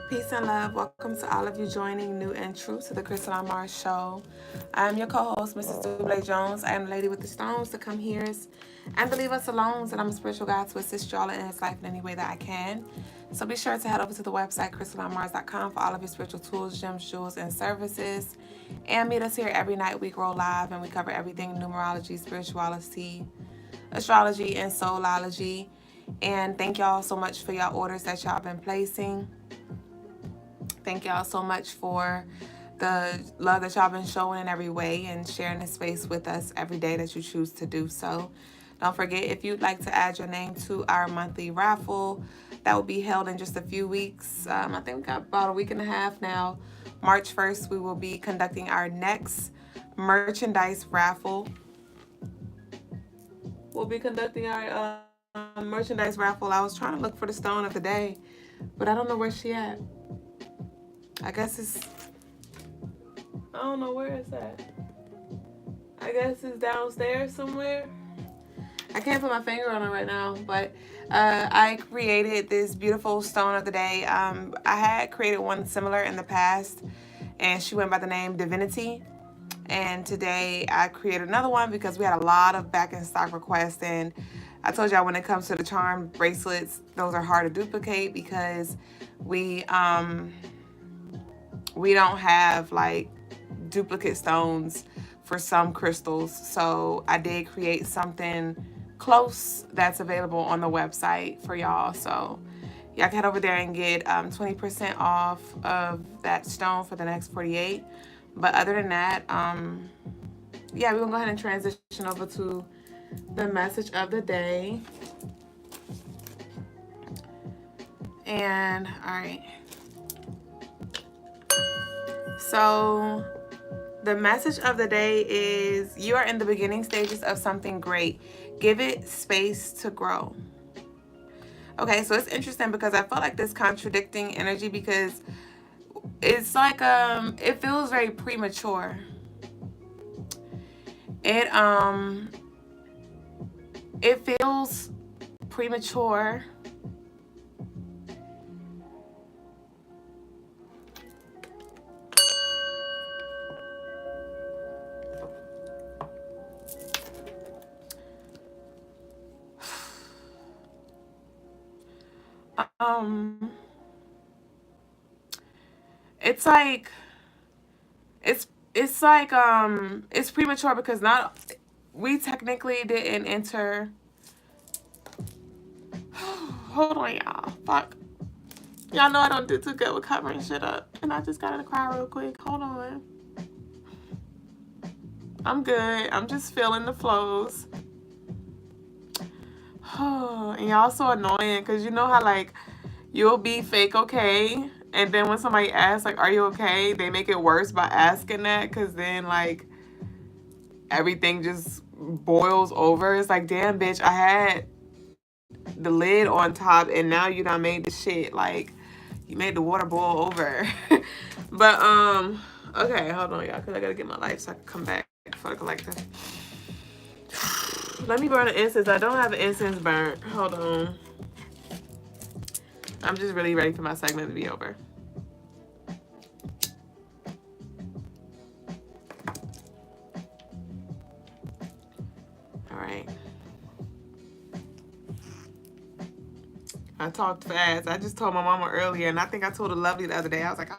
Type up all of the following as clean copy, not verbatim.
Peace and love. Welcome to all of you joining new and true to the Crystaline show. I'm your co-host, Mrs. Duüblé Jones. I am the lady with the stones to come here and to leave us alone. And I'm a spiritual guide to assist y'all in his life in any way that I can. So be sure to head over to the website, CrystalineMars.com, for all of your spiritual tools, gems, jewels, and services. And meet us here every night. We grow live and we cover everything numerology, spirituality, astrology, and soulology. And thank y'all so much for y'all orders that y'all been placing. Thank y'all so much for the love that y'all been showing in every way and sharing this space with us every day that you choose to do so. Don't forget, if you'd like to add your name to our monthly raffle, that will be held in just a few weeks. I think we got about a week and a half now. March 1st, we will be conducting our next merchandise raffle. We'll be conducting our merchandise raffle. I was trying to look for the stone of the day, but I don't know where she at. I guess it's, I don't know where it's at. I guess it's downstairs somewhere. I can't put my finger on it right now, but I created this beautiful stone of the day. I had created one similar in the past, and she went by the name Divinity. And today I created another one because we had a lot of back in stock requests. And I told y'all when it comes to the charm bracelets, those are hard to duplicate because we don't have like duplicate stones for some crystals. So I did create something close that's available on the website for y'all. So y'all can head over there and get 20% off of that stone for the next 48. But other than that, yeah, we're gonna go ahead and transition over to the message of the day. And all right. So the message of the day is you are in the beginning stages of something great. Give it space to grow. Okay, so it's interesting because I felt like this contradicting energy because it's like it feels very premature. It feels premature. It's like it's premature because not we technically didn't enter. Hold on, y'all. Fuck. Y'all know I don't do too good with covering shit up, and I just gotta cry real quick. Hold on. I'm good. I'm just feeling the flows. And y'all so annoying because you know how like you'll be fake okay, and then when somebody asks like, "Are you okay?" they make it worse by asking that because then like everything just boils over. It's like, damn, bitch, I had the lid on top, and now you done made the shit like you made the water boil over. But okay, hold on, y'all, because I gotta get my life so I can come back for the collective. Let me burn an incense. I don't have an incense burnt. Hold on. I'm just really ready for my segment to be over. All right. I talked fast. I just told my mama earlier, and I think I told her Lovely the other day. I was like,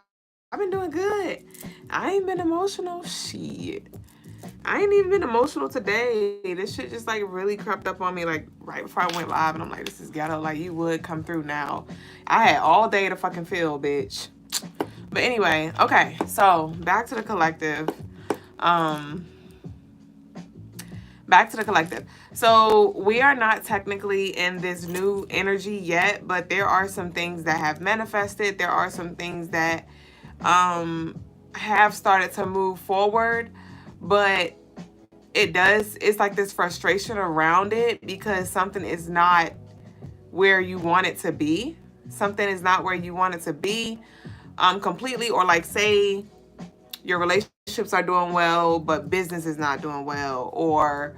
I've been doing good. I ain't been emotional. Shit. I ain't even been emotional today. This shit just like really crept up on me like right before I went live, and I'm like, this is ghetto. Like you would come through now. I had all day to fucking feel, bitch. But anyway, okay. So back to the collective. Back to the collective. So we are not technically in this new energy yet, but there are some things that have manifested. There are some things that have started to move forward, but it's like this frustration around it because something is not where you want it to be. Something is not where you want it to be completely, or like say your relationships are doing well, but business is not doing well, or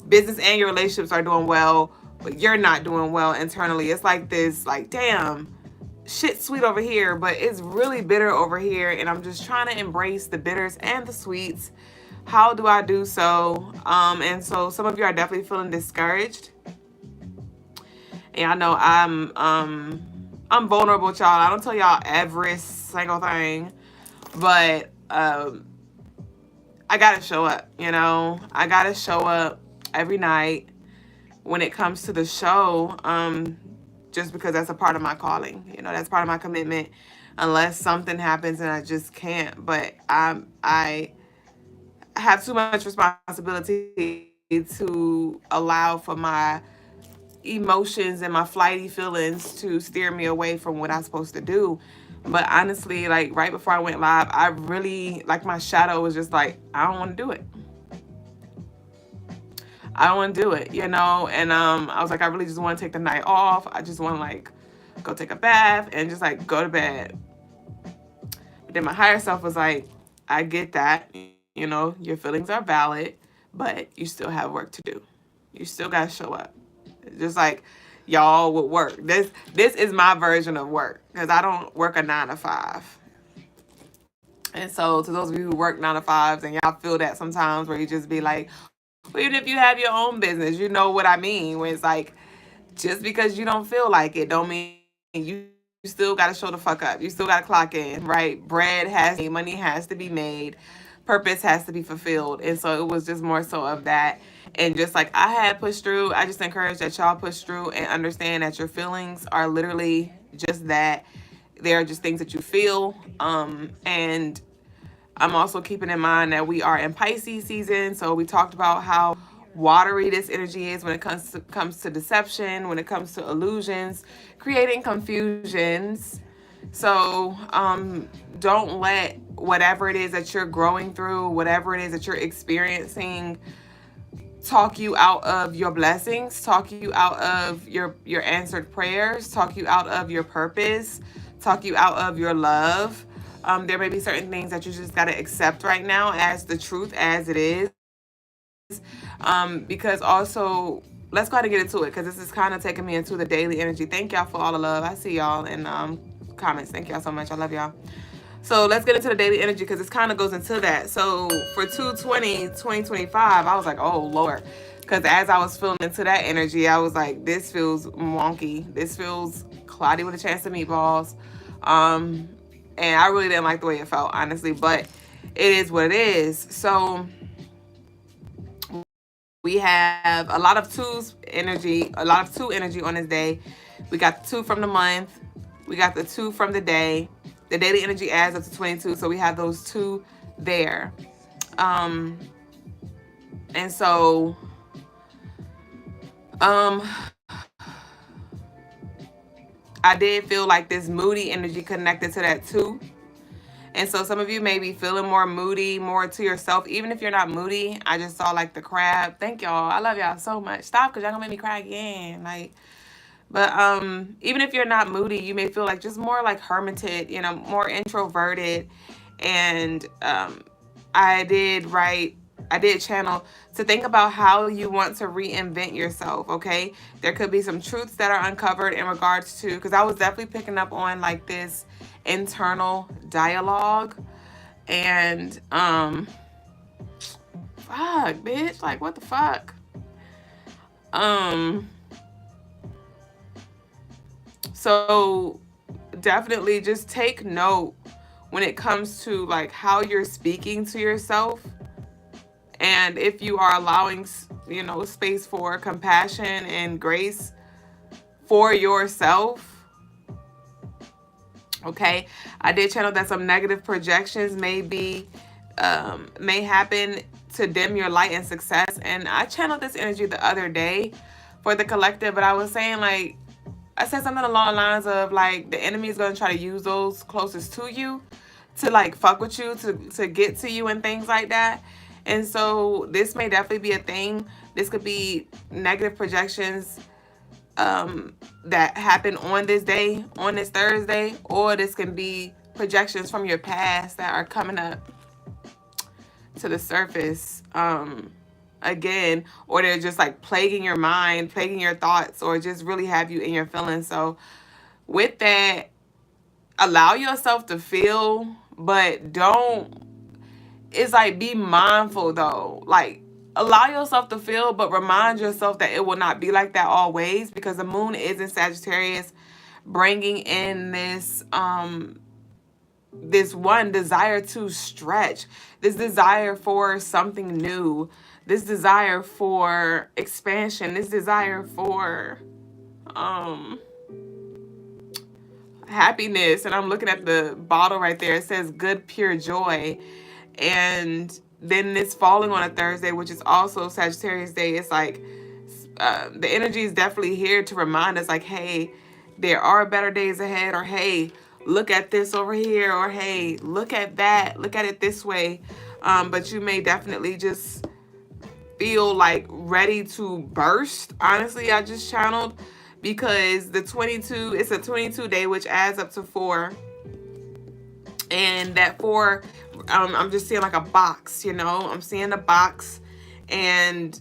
business and your relationships are doing well, but you're not doing well internally. It's like this, like, damn, shit sweet over here, but it's really bitter over here, and I'm just trying to embrace the bitters and the sweets. How do I do so? And so some of you are definitely feeling discouraged. And I know I'm vulnerable, y'all. I don't tell y'all every single thing, but I gotta show up, you know. I gotta show up every night when it comes to the show, just because that's a part of my calling, you know, that's part of my commitment, unless something happens and I just can't. But I have too much responsibility to allow for my emotions and my flighty feelings to steer me away from what I'm supposed to do. But honestly, like right before I went live, I really, like, my shadow was just like, I don't want to do it. I don't want to do it, you know? And I was like, I really just want to take the night off. I just want to like go take a bath and just like go to bed. But then my higher self was like, I get that, you know, your feelings are valid, but you still have work to do. You still got to show up. Just like y'all would work. This is my version of work, because I don't work a 9 to 5. And so to those of you who work 9 to 5s and y'all feel that sometimes, where you just be like, well, even if you have your own business, you know what I mean, where it's like, just because you don't feel like it don't mean you still got to show the fuck up. You still got to clock in, right? Bread has to be, money has to be made, purpose has to be fulfilled. And so it was just more so of that. And just like I had pushed through, I just encourage that y'all push through and understand that your feelings are literally just that. They're just things that you feel. And I'm also keeping in mind that we are in Pisces season. So we talked about how watery this energy is when it comes to deception, when it comes to illusions, creating confusions. So don't let whatever it is that you're growing through, whatever it is that you're experiencing, talk you out of your blessings, talk you out of your answered prayers, talk you out of your purpose, talk you out of your love. There may be certain things that you just got to accept right now as the truth as it is. Because also, let's go ahead and get into it, because this is kind of taking me into the daily energy. Thank y'all for all the love. I see y'all in comments. Thank y'all so much. I love y'all. So let's get into the daily energy, because this kind of goes into that. So for 2/20/2025, I was like, oh Lord, because as I was feeling into that energy, I was like, this feels wonky. This feels cloudy with a chance of meatballs. And I really didn't like the way it felt, honestly, but it is what it is. So we have a lot of twos energy, a lot of 2 energy on this day. We got the 2 from the month. We got the 2 from the day. The daily energy adds up to 22. So we have those 2 there. And so, I did feel like this moody energy connected to that 2. And so some of you may be feeling more moody, more to yourself. Even if you're not moody, I just saw like the crab. Thank y'all. I love y'all so much. Stop, because y'all gonna make me cry again. Like, but even if you're not moody, you may feel like just more like hermited, you know, more introverted. And I did channel to think about how you want to reinvent yourself, okay? There could be some truths that are uncovered in regards to, because I was definitely picking up on like this internal dialogue. And fuck, bitch, like what the fuck? So definitely just take note when it comes to like how you're speaking to yourself, and if you are allowing, you know, space for compassion and grace for yourself. Okay, I did channel that some negative projections may happen to dim your light and success. And I channeled this energy the other day for the collective, but I was saying, like, I said something along the lines of like, the enemy is going to try to use those closest to you to like fuck with you, to get to you and things like that. And so this may definitely be a thing. This could be negative projections that happen on this day, on this Thursday, or this can be projections from your past that are coming up to the surface again, or they're just like plaguing your mind, plaguing your thoughts, or just really have you in your feelings. So with that, allow yourself to feel, but don't, it's like be mindful though. Like allow yourself to feel, but remind yourself that it will not be like that always, because the moon is in Sagittarius, bringing in this one desire to stretch, this desire for something new, this desire for expansion, this desire for um happiness. And I'm looking at the bottle right there. It says good pure joy. And then it's falling on a Thursday, which is also Sagittarius day. It's like the energy is definitely here to remind us, like, hey, there are better days ahead, or hey, look at this over here, or hey, look at that, look at it this way. But you may definitely just feel like ready to burst. Honestly, I just channeled, because the 22, it's a 22 day, which adds up to 4. And that 4, I'm just seeing like a box, I'm seeing a box, and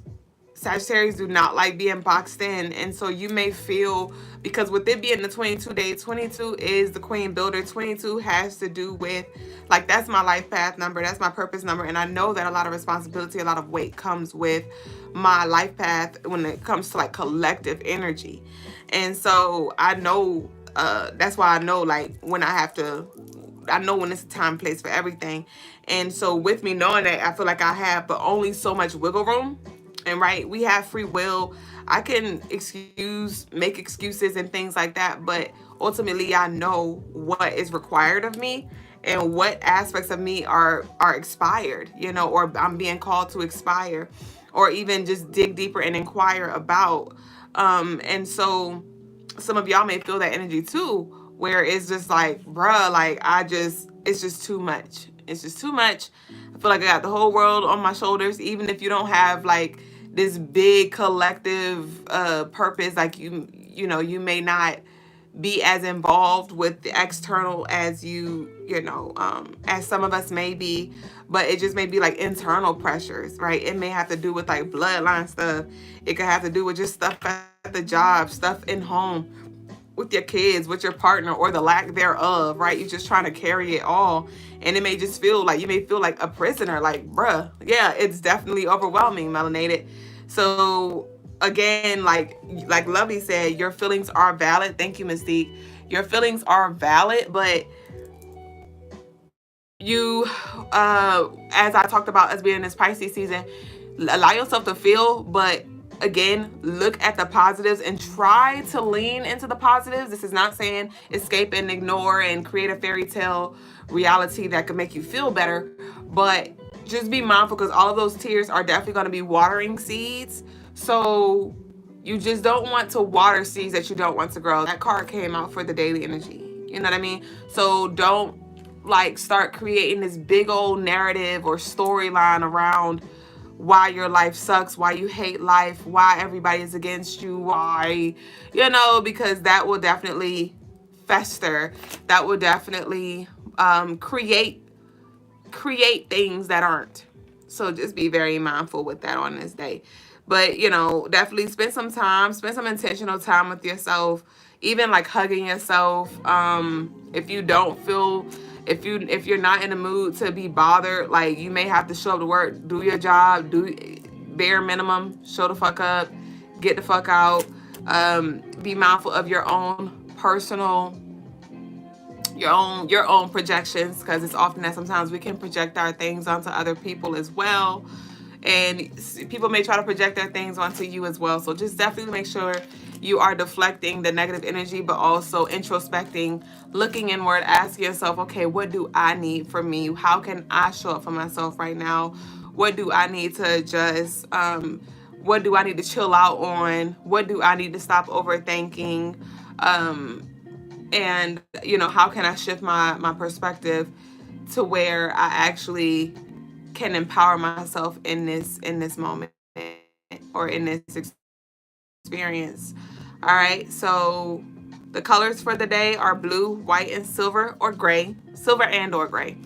Sagittarius do not like being boxed in. And so you may feel, because with it being the 22 day, 22 is the queen builder. 22 has to do with, like, that's my life path number, that's my purpose number. And I know that a lot of responsibility, a lot of weight comes with my life path when it comes to like collective energy. And so I know, that's why I know, like, when I know when it's a time and place for everything. And so with me knowing that, I feel like I have but only so much wiggle room. And right, we have free will. I can make excuses and things like that, but ultimately I know what is required of me and what aspects of me are expired, or I'm being called to expire, or even just dig deeper and inquire about. And so some of y'all may feel that energy too, where it's just like, bruh, like it's just too much. It's just too much. I feel like I got the whole world on my shoulders, even if you don't have like this big collective purpose. Like you may not be as involved with the external as as some of us may be, but it just may be like internal pressures, right? It may have to do with like bloodline stuff. It could have to do with just stuff at the job, stuff in home, with your kids, with your partner, or the lack thereof, right? You're just trying to carry it all. And it may just feel like, you may feel like a prisoner, like, bruh, yeah, it's definitely overwhelming, melanated. So again, like Lovely said, your feelings are valid. Thank you, Mystique. Your feelings are valid, but you, as I talked about, as being in this Pisces season, allow yourself to feel, but again, look at the positives and try to lean into the positives. This is not saying escape and ignore and create a fairy tale reality that could make you feel better, but just be mindful, because all of those tears are definitely going to be watering seeds. So you just don't want to water seeds that you don't want to grow. That card came out for the daily energy. You know what I mean? So don't like start creating this big old narrative or storyline around why your life sucks, why you hate life, why everybody is against you, why, because that will definitely fester. That will definitely create things that aren't. So just be very mindful with that on this day. But, definitely spend some intentional time with yourself, even like hugging yourself. If you don't feel, if you're not in the mood to be bothered, like you may have to show up to work, do your job, do bare minimum, show the fuck up, get the fuck out. Be mindful of your own personal, your own projections, because it's often that sometimes we can project our things onto other people as well, and people may try to project their things onto you as well. So just definitely make sure you are deflecting the negative energy, but also introspecting, looking inward, asking yourself, okay, what do I need for me? How can I show up for myself right now? What do I need to adjust? What do I need to chill out on? What do I need to stop overthinking? And how can I shift my perspective to where I actually can empower myself in this moment or in this experience. All right, so the colors for the day are blue, white, and silver, or gray. Silver and or gray.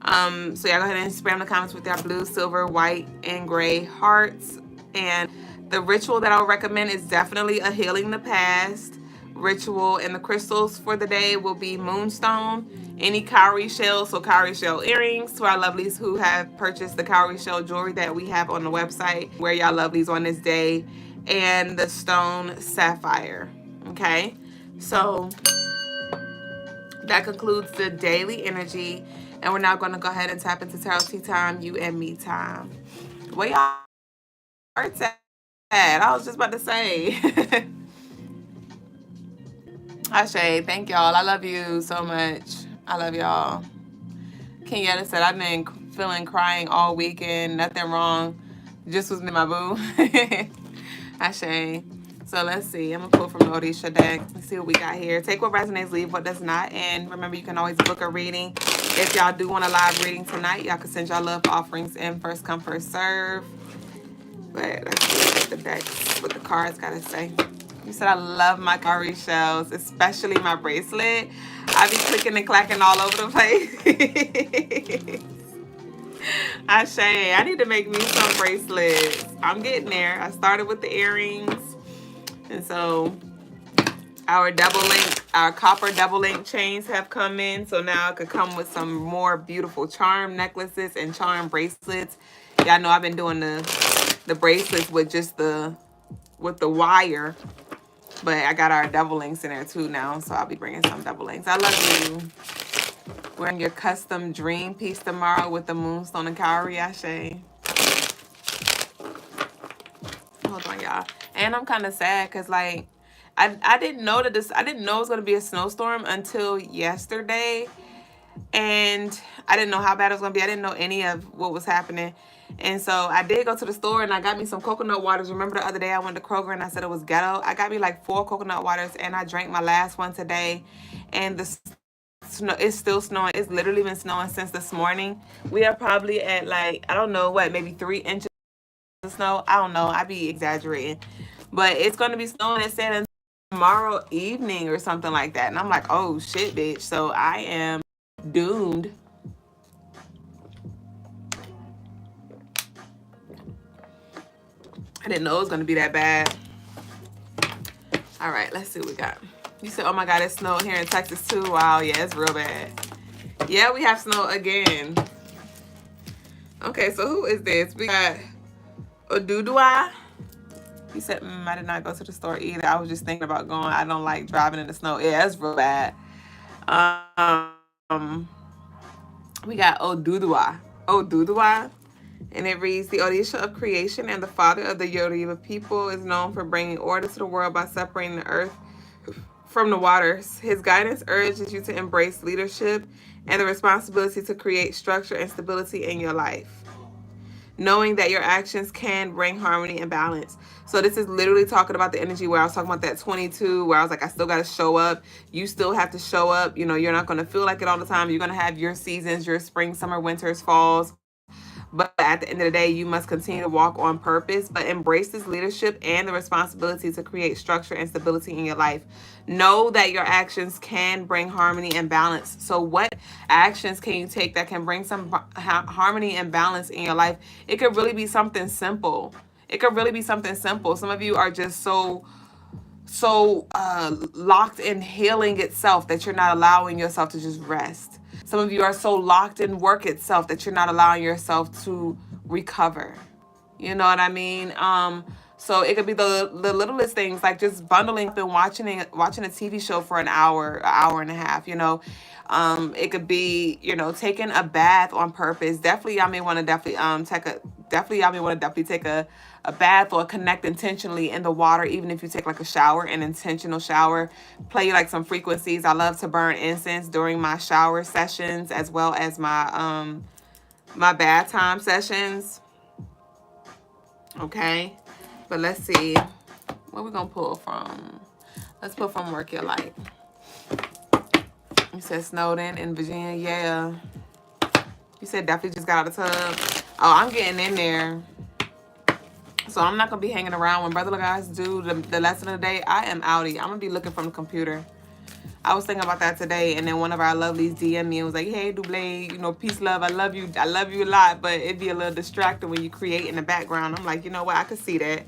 So yeah, go ahead and spam the comments with your blue, silver, white, and gray hearts. And the ritual that I would recommend is definitely a healing the past ritual. And the crystals for the day will be moonstone, any cowrie shell, so cowrie shell earrings to our lovelies who have purchased the cowrie shell jewelry that we have on the website. Wear y'all lovelies on this day. And the stone sapphire. Okay, so that concludes the daily energy. And we're now going to go ahead and tap into Tarot Tea Time, you and me time. Where y'all hearts at? I was just about to say. Ashe, thank y'all. I love you so much. I love y'all. Kenyatta said, I've been feeling crying all weekend. Nothing wrong. Just was me, my boo. Ashe. So let's see. I'm going to pull from the Odisha deck. Let's see what we got here. Take what resonates, leave what does not. And remember, you can always book a reading. If y'all do want a live reading tonight, y'all can send y'all love offerings in. First come, first serve. But let's see what the decks, what the cards got to say. You said I love my cowrie shells, especially my bracelet. I be clicking and clacking all over the place. Ashe, I need to make me some bracelets. I'm getting there. I started with the earrings. And so our copper double link chains have come in. So now I could come with some more beautiful charm necklaces and charm bracelets. Y'all know I've been doing the bracelets with just the wire. But I got our double links in there too now. So I'll be bringing some double links. I love you. Wearing your custom dream piece tomorrow with the moonstone and cowrie. Ashe. Hold on, y'all. And I'm kind of sad because, like, I didn't know that I didn't know it was going to be a snowstorm until yesterday. And I didn't know how bad it was going to be. I didn't know any of what was happening. And so I did go to the store and I got me some coconut waters. Remember the other day I went to Kroger and I said it was ghetto? I got me like 4 coconut waters and I drank my last one today. And the snow, it's still snowing. It's literally been snowing since this morning. We are probably at like, I don't know what, maybe 3 inches of snow. I don't know. I be exaggerating. But it's going to be snowing, it said, tomorrow evening or something like that. And I'm like, oh shit, bitch. So I am doomed. I didn't know it was going to be that bad. All right, let's see what we got. You said, oh my God, it's snowing here in Texas too. Wow, yeah, it's real bad. Yeah, we have snow again. Okay, so who is this? We got Oduduwa. He said, I did not go to the store either. I was just thinking about going. I don't like driving in the snow. Yeah, it's real bad. We got Oduduwa. Oduduwa. And it reads, the Odisha of creation and the father of the Yoruba people is known for bringing order to the world by separating the earth from the waters. His guidance urges you to embrace leadership and the responsibility to create structure and stability in your life, knowing that your actions can bring harmony and balance. So this is literally talking about the energy where I was talking about that 22, where I was like, I still got to show up. You still have to show up. You know, you're not going to feel like it all the time. You're going to have your seasons, your spring, summer, winters, falls. But at the end of the day, you must continue to walk on purpose, but embrace this leadership and the responsibility to create structure and stability in your life. Know that your actions can bring harmony and balance. So what actions can you take that can bring some harmony and balance in your life? It could really be something simple. It could really be something simple. Some of you are just so locked in healing itself that you're not allowing yourself to just rest. Some of you are so locked in work itself that you're not allowing yourself to recover. You know what I mean? So it could be the littlest things, like just bundling up and watching a TV show for an hour and a half, you know. It could be, you know, taking a bath on purpose. Definitely y'all may want to take a bath or connect intentionally in the water, even if you take like a shower, an intentional shower. Play like some frequencies. I love to burn incense during my shower sessions as well as my my bath time sessions. Okay, but let's see what we're gonna pull from. Let's pull from Work Your Light. You said Snowden in Virginia. Yeah. You said definitely just got out of the tub. Oh, I'm getting in there. So I'm not going to be hanging around when Brother Logas do the lesson of the day. I am outie. I'm going to be looking from the computer. I was thinking about that today, and then one of our lovelies DM'd me and was like, hey, Duuble, you know, peace, love, I love you a lot, but it'd be a little distracting when you create in the background. I'm like, you know what, I could see that.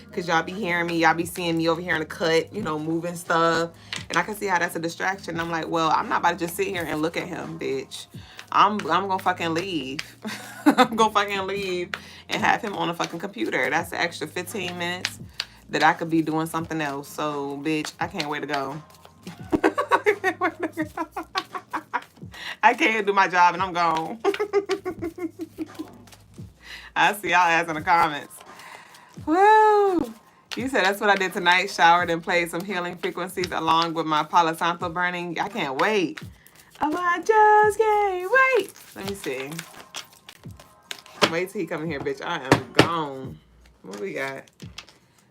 because y'all be hearing me, y'all be seeing me over here in the cut, you know, moving stuff, and I can see how that's a distraction. I'm like, well, I'm not about to just sit here and look at him, bitch. I'm gonna fucking leave. I'm gonna fucking leave and have him on a fucking computer. That's the extra 15 minutes that I could be doing something else. So, bitch, I can't wait to go. I can't wait to go. I can't do my job and I'm gone. I see y'all ass in the comments. Woo! You said that's what I did tonight. Showered and played some healing frequencies along with my Palo Santo burning. I can't wait. Oh, I just can't wait. Let me see. Wait till he come in here, bitch. I am gone. What we got?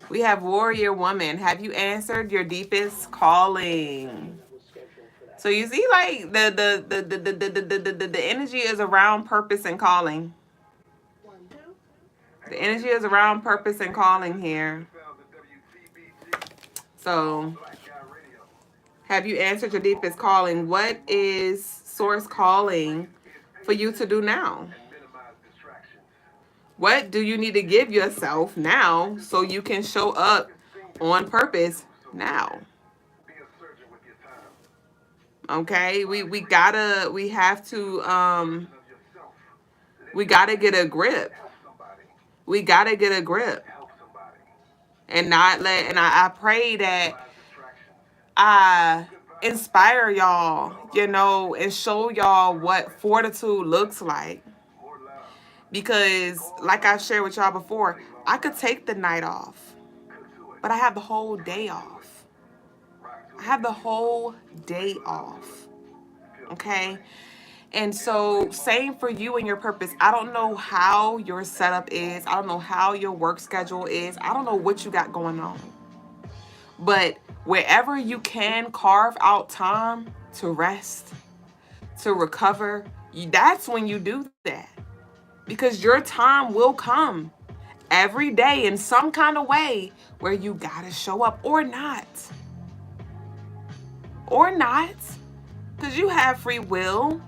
We have Warrior Woman. Have you answered your deepest calling? So you see, like the energy is around purpose and calling. The energy is around purpose and calling here. So, have you answered your deepest calling? What is Source calling for you to do now? What do you need to give yourself now so you can show up on purpose now? Okay, we have to we gotta get a grip. We gotta get a grip. And not let, and I pray that I inspire y'all, you know, and show y'all what fortitude looks like. Because like I've shared with y'all before, I could take the night off, but I have the whole day off. I have the whole day off. Okay? And so same for you and your purpose. I don't know how your setup is. I don't know how your work schedule is. I don't know what you got going on. But wherever you can carve out time to rest, to recover, that's when you do that. Because your time will come every day in some kind of way where you gotta show up or not. Or not. Because you have free will.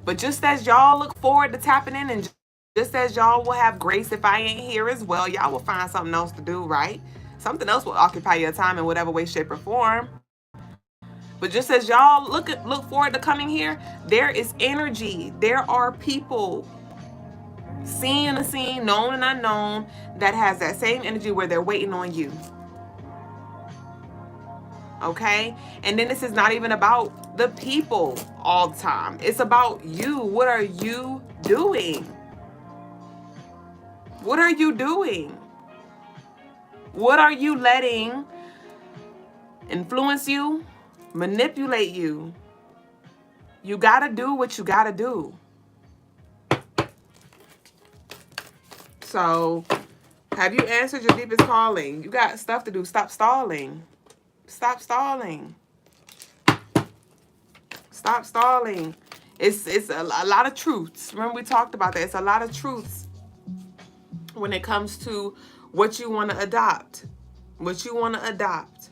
But just as y'all look forward to tapping in, and just as y'all will have grace if I ain't here as well, y'all will find something else to do, right? Something else will occupy your time in whatever way, shape, or form. But just as y'all look forward to coming here, there is energy. There are people, seen and unseen, known and unknown, that has that same energy where they're waiting on you. Okay? And then this is not even about the people all the time. It's about you. What are you doing? What are you doing? What are you letting influence you, manipulate you? You gotta do what you gotta do. So, have you answered your deepest calling? You got stuff to do. Stop stalling. Stop stalling. Stop stalling. It's a lot of truths. Remember we talked about that. It's a lot of truths when it comes to what you want to adopt. What you want to adopt.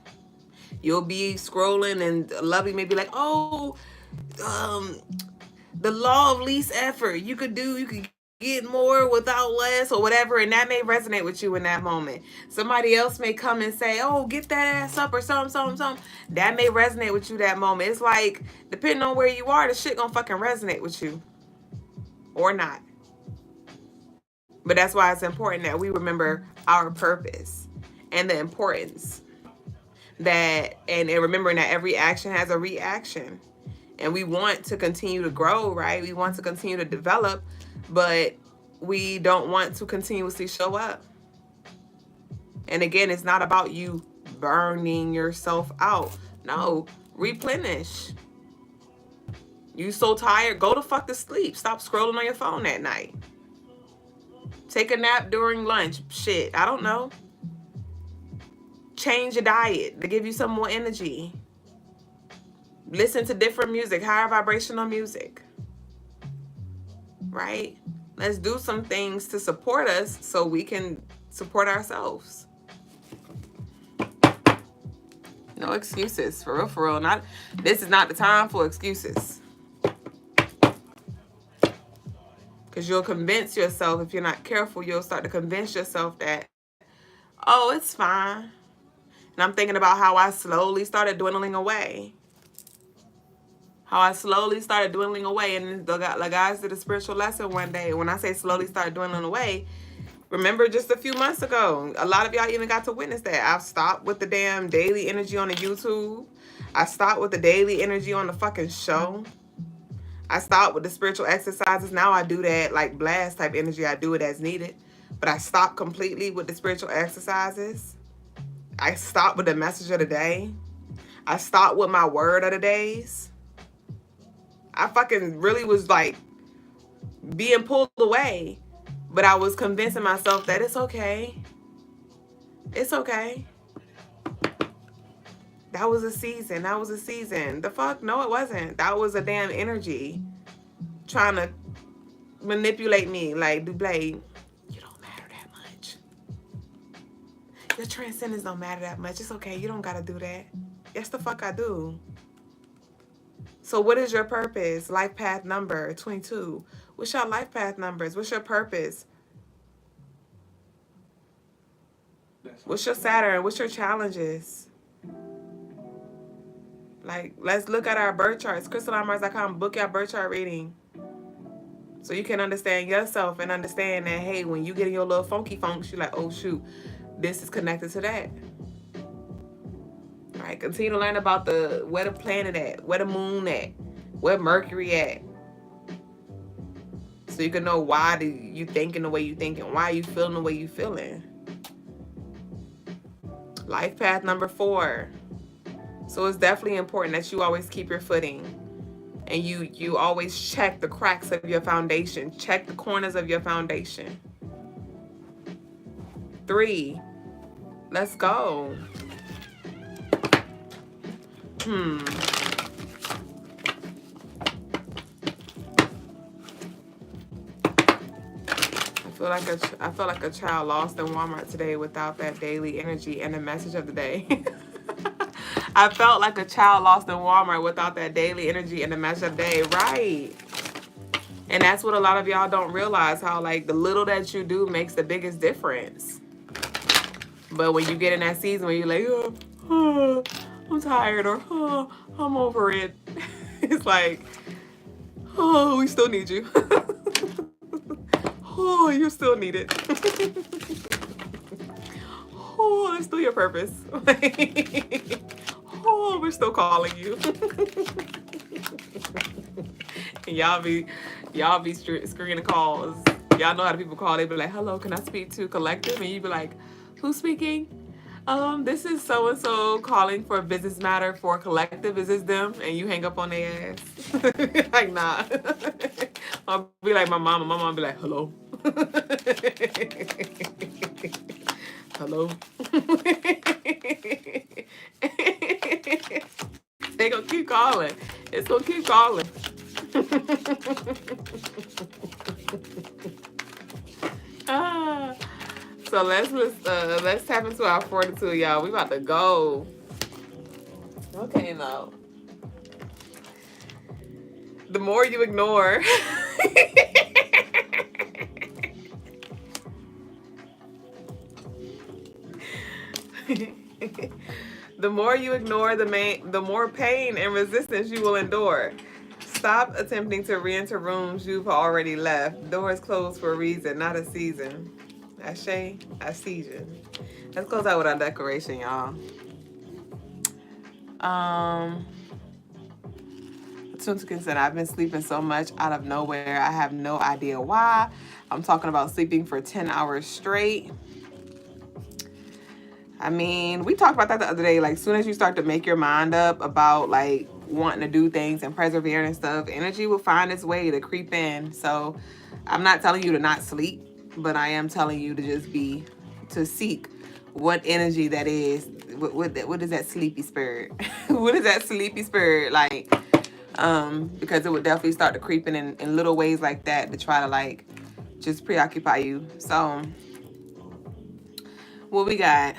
You'll be scrolling and Lovey may be like, oh, the law of least effort. You could get more without less or whatever, and that may resonate with you in that moment. Somebody else may come and say, oh, get that ass up or something. That may resonate with you that moment. It's like, depending on where you are, the shit gonna fucking resonate with you or not. But that's why it's important that we remember our purpose and the importance that, and remembering that every action has a reaction. And we want to continue to grow, right? We want to continue to develop, but we don't want to continuously show up. And again, it's not about you burning yourself out. No, replenish. You so tired, go the fuck to sleep. Stop scrolling on your phone at night. Take a nap during lunch. Shit, I don't know. Change your diet to give you some more energy. Listen to different music, higher vibrational music. Right? Let's do some things to support us so we can support ourselves. No excuses, for real, for real. This is not the time for excuses. Because you'll convince yourself, if you're not careful, you'll start to convince yourself that, oh, it's fine. And I'm thinking about how I slowly started dwindling away. How I slowly started dwindling away. And the guys did a spiritual lesson one day. When I say slowly started dwindling away, remember just a few months ago, a lot of y'all even got to witness that. I've stopped with the damn daily energy on the YouTube. I stopped with the daily energy on the fucking show. I stopped with the spiritual exercises. Now I do that like blast type energy. I do it as needed. But I stopped completely with the spiritual exercises. I stopped with the message of the day. I stopped with my word of the days. I fucking really was like being pulled away. But I was convincing myself that it's okay. It's okay. That was a season. That was a season. The fuck? No, it wasn't. That was a damn energy trying to manipulate me. Like, Duublé, you don't matter that much. Your transcendence don't matter that much. It's okay. You don't gotta do that. Yes, the fuck I do. So what is your purpose? Life path number 22. What's your life path numbers? What's your purpose? What's your Saturn? What's your challenges? Like, let's look at our birth charts. CrystalineMars.com, book your birth chart reading. So you can understand yourself and understand that, hey, when you get in your little funky funks, you're like, oh, shoot, this is connected to that. All right, continue to learn about where the planet at, where the moon at, where Mercury at. So you can know why you thinking the way you thinking, why you feeling the way you feeling. Life path number 4. So it's definitely important that you always keep your footing. And you always check the cracks of your foundation. Check the corners of your foundation. 3. Let's go. I feel like a child lost in Walmart today without that daily energy and the message of the day. I felt like a child lost in Walmart without that daily energy and the message of the day. Right. And that's what a lot of y'all don't realize, how like the little that you do makes the biggest difference. But when you get in that season where you're like, oh, I'm tired, or oh, I'm over it. It's like, oh, we still need you. Oh, you still need it. Oh, it's still your purpose. Oh, we're still calling you. And y'all be screening calls. Y'all know how the people call. They be like, hello, can I speak to collective? And you be like, who's speaking? This is so-and-so calling for a business matter for collective. Is this them? And you hang up on their ass. Like, nah. I'll be like my mom. My mom be like, hello. Hello. They gonna keep calling. It's gonna keep calling. So let's tap into our fortitude, y'all. We about to go. Okay, now. The more you ignore. The more you ignore, the more pain and resistance you will endure. Stop attempting to re-enter rooms you've already left. Doors closed for a reason, not a season. Ashe, a season. Let's close out with our declaration, y'all. Tuntukin said, I've been sleeping so much out of nowhere. I have no idea why. I'm talking about sleeping for 10 hours straight. I mean, we talked about that the other day. Like, as soon as you start to make your mind up about, like, wanting to do things and persevering and stuff, energy will find its way to creep in. So, I'm not telling you to not sleep, but I am telling you to seek what energy that is. What is that sleepy spirit? What is that sleepy spirit? Like, because it would definitely start to creep in little ways like that to try to, like, just preoccupy you. So, what we got?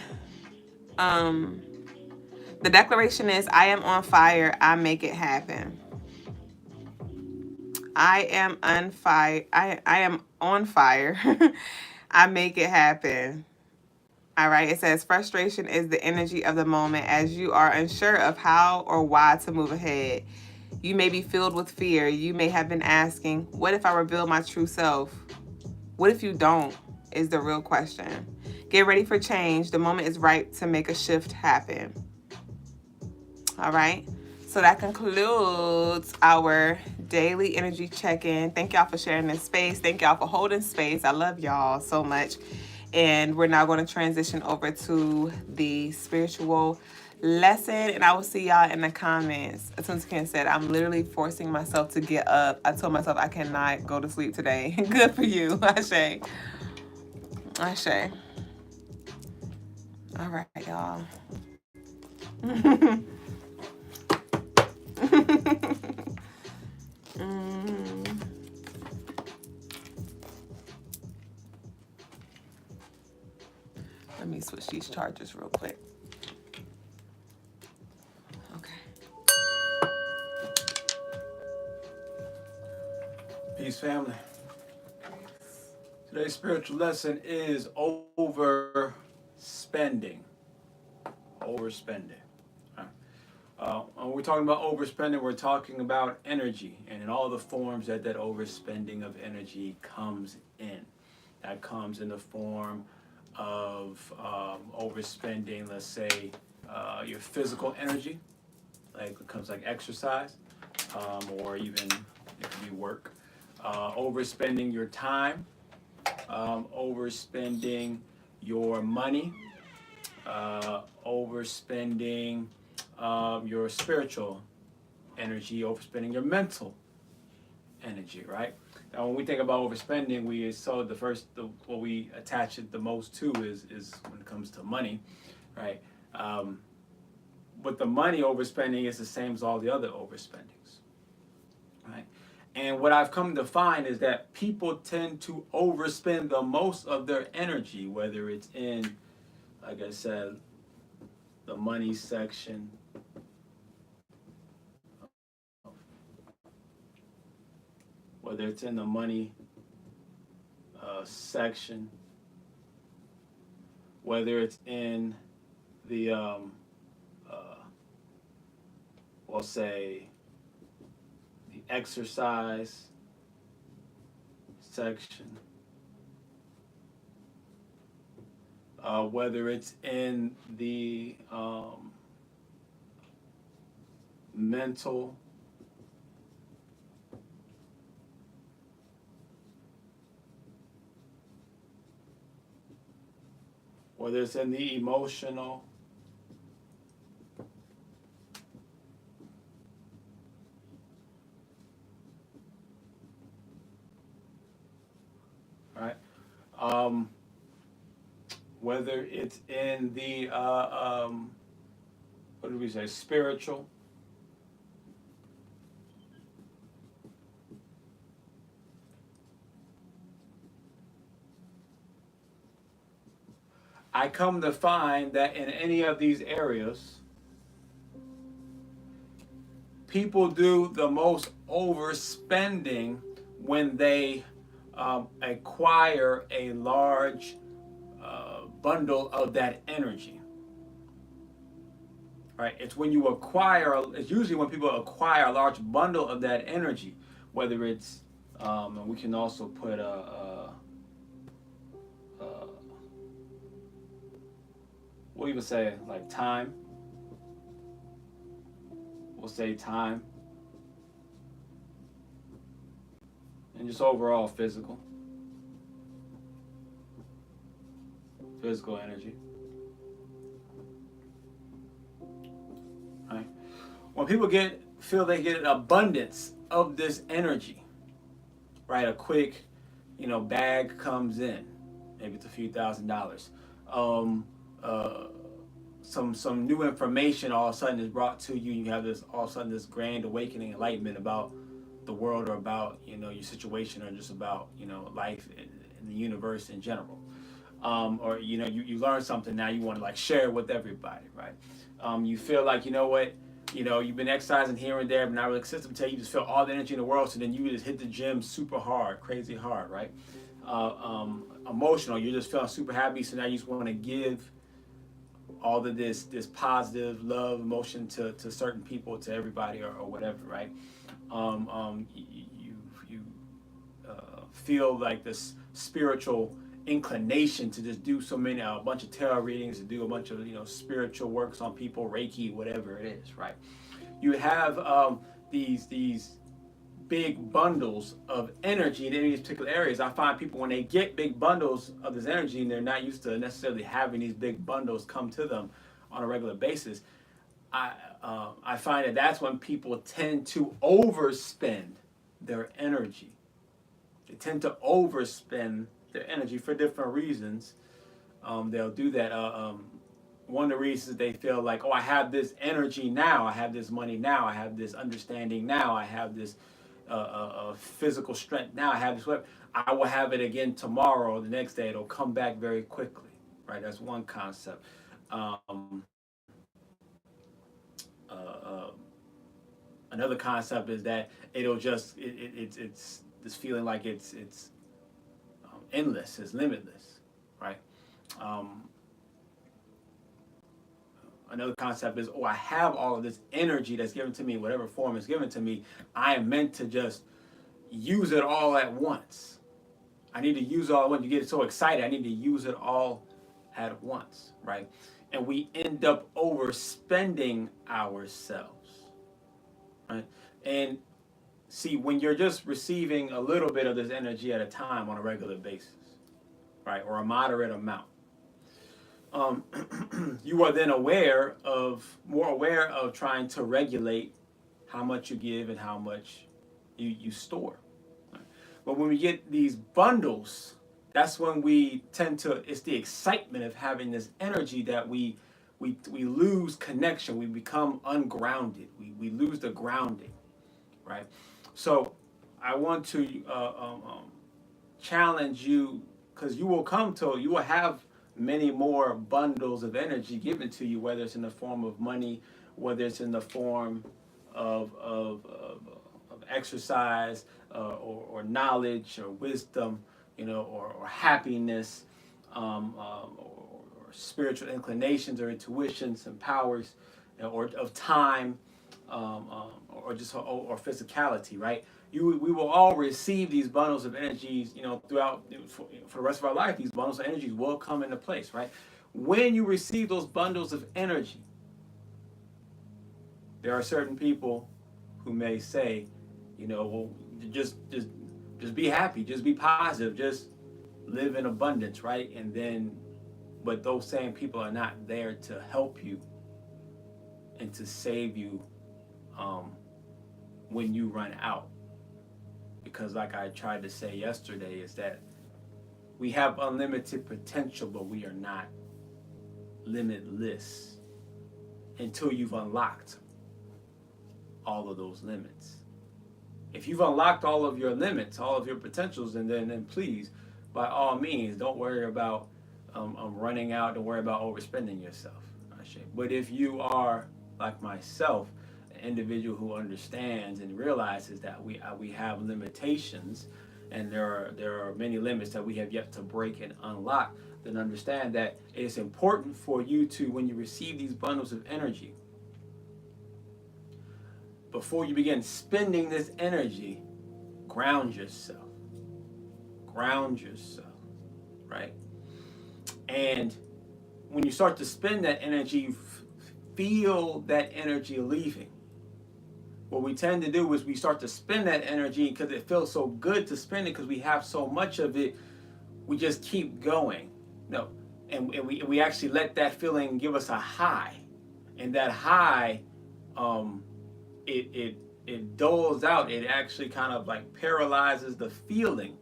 The declaration is, I am on fire. I make it happen. I am on fire. I am on fire. I make it happen. All right, it says frustration is the energy of the moment as you are unsure of how or why to move ahead. You may be filled with fear. You may have been asking, what if I reveal my true self? What if you don't? Is the real question. Get ready for change. The moment is right to make a shift happen. All right. So that concludes our daily energy check-in. Thank y'all for sharing this space. Thank y'all for holding space. I love y'all so much. And we're now going to transition over to the spiritual lesson. And I will see y'all in the comments. As soon as Ken said, I'm literally forcing myself to get up. I told myself I cannot go to sleep today. Good for you, Ashe. Ashe. All right, y'all. Let me switch these chargers real quick. Okay. Peace, family. Today's spiritual lesson is overspending. Overspending. When we're talking about overspending, we're talking about energy and in all the forms that overspending of energy comes in. That comes in the form of overspending, let's say, your physical energy, like it comes like exercise, or even it could be work. Overspending your time, overspending your money, overspending your spiritual energy, overspending your mental energy, right? Now, when we think about overspending, what we attach it the most to is when it comes to money, right? But the money overspending is the same as all the other overspendings, right? And what I've come to find is that people tend to overspend the most of their energy, whether it's in, like I said, the money section, whether it's in the money section, whether it's in the, we'll say, the exercise section, whether it's in the mental, whether it's in the emotional, right? Whether it's in the, what did we say, spiritual, I come to find that in any of these areas, people do the most overspending when they acquire a large bundle of that energy. Right? It's when you acquire, it's usually when people acquire a large bundle of that energy, whether it's, and we can also put we'll even say like time. We'll say time. And just overall physical energy. Right? When people feel they get an abundance of this energy, right? A quick, bag comes in, maybe it's a few $1,000s. Some new information all of a sudden is brought to you. You have this grand awakening, enlightenment about the world, or about your situation, or just about life in the universe in general. Or you learn something, now you want to like share it with everybody, right? You feel like you've been exercising here and there, but not really consistent until you just feel all the energy in the world. So then you just hit the gym super hard, crazy hard, right? Emotional, you're just feeling super happy. So now you just want to give all of this positive love emotion to certain people, to everybody, or whatever, right? You feel like this spiritual inclination to just do so many a bunch of tarot readings, to do a bunch of spiritual works on people, Reiki, whatever it is, right? You have these big bundles of energy in any of these particular areas. I find people, when they get big bundles of this energy and they're not used to necessarily having these big bundles come to them on a regular basis, I find that that's when people tend to overspend their energy. They tend to overspend their energy for different reasons. They'll do that. One of the reasons they feel like, oh, I have this energy now, I have this money now, I have this understanding now, I have this physical strength now, I have this whatever. I will have it again tomorrow or the next day. It'll come back very quickly, right? That's one concept. Another concept is that it'll just it's this feeling like it's endless, it's limitless, right? Another concept is, oh, I have all of this energy that's given to me, whatever form is given to me. I am meant to just use it all at once. I need to use it all at once. You get so excited, I need to use it all at once, right? And we end up overspending ourselves, right? And see, when you're just receiving a little bit of this energy at a time on a regular basis, right, or a moderate amount, you are then more aware of trying to regulate how much you give and how much you store. Right? But when we get these bundles, that's when we tend to, it's the excitement of having this energy that we lose connection. We become ungrounded. We lose the grounding, right? So I want to challenge you, because you will have many more bundles of energy given to you, whether it's in the form of money, whether it's in the form of exercise, or knowledge, or wisdom, or happiness, or spiritual inclinations or intuitions and powers, or of time, or physicality, right? We will all receive these bundles of energies, throughout for the rest of our life. These bundles of energies will come into place, right? When you receive those bundles of energy, there are certain people who may say, well, just be happy, just be positive, just live in abundance, right? And then, but those same people are not there to help you and to save you when you run out. Because like I tried to say yesterday, is that we have unlimited potential, but we are not limitless until you've unlocked all of those limits. If you've unlocked all of your limits, all of your potentials, then please, by all means, don't worry about running out, don't worry about overspending yourself. But if you are, like myself, individual who understands and realizes that we have limitations, and there are many limits that we have yet to break and unlock, then understand that it's important for you to, when you receive these bundles of energy, before you begin spending this energy, ground yourself, right? And when you start to spend that energy, feel that energy leaving. What we tend to do is we start to spend that energy because it feels so good to spend it, because we have so much of it. We just keep going. No, and we actually let that feeling give us a high, and that high, it dulls out. It actually kind of like paralyzes the feeling,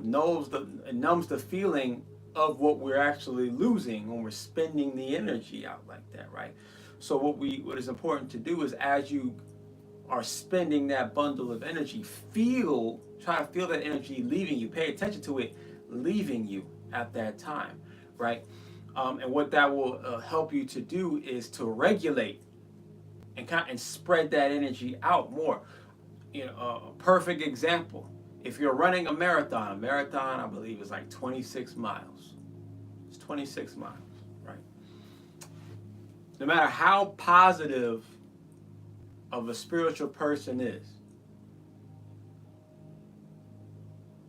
numbs the feeling of what we're actually losing when we're spending the energy out like that, right? So what is important to do is, as you are spending that bundle of energy, try to feel that energy leaving you. Pay attention to it leaving you at that time, right? And what that will help you to do is to regulate and spread that energy out more. A perfect example: if you're running a marathon, I believe is like 26 miles. It's 26 miles, right? no matter how positive of a spiritual person is,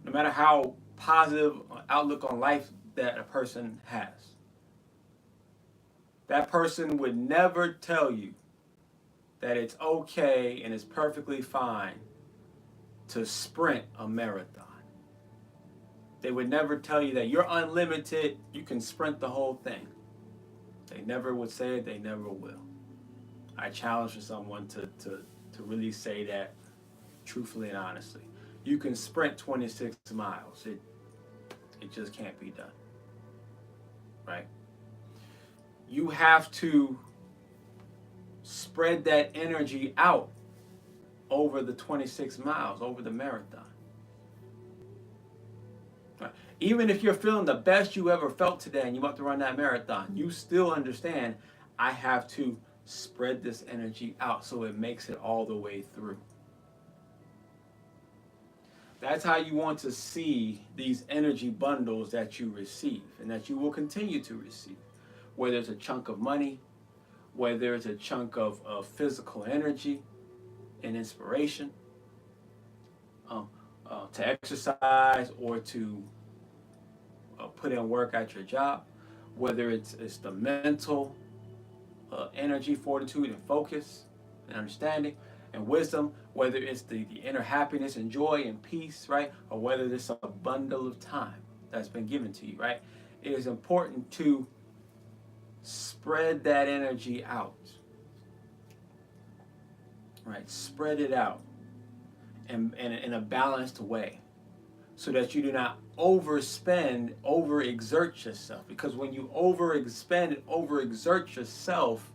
no matter how positive outlook on life that a person has, that person would never tell you that it's okay and it's perfectly fine to sprint a marathon. They would never tell you that you're unlimited, you can sprint the whole thing. They never would say it, they never will. I challenge for someone to really say that truthfully and honestly. You can sprint 26 miles. It just can't be done. Right? You have to spread that energy out over the 26 miles, over the marathon. Right? Even if you're feeling the best you ever felt today and you want to run that marathon, you still understand I have to spread this energy out so it makes it all the way through. That's how you want to see these energy bundles that you receive and that you will continue to receive. Whether it's a chunk of money, whether it's a chunk of physical energy and inspiration, to exercise or to put in work at your job, whether it's the mental energy, fortitude, and focus, and understanding, and wisdom, whether it's the inner happiness and joy and peace, right? Or whether it's a bundle of time that's been given to you, right? It is important to spread that energy out, right? Spread it out in a balanced way so that you do not overspend, overexert yourself. Because when you overspend and overexert yourself,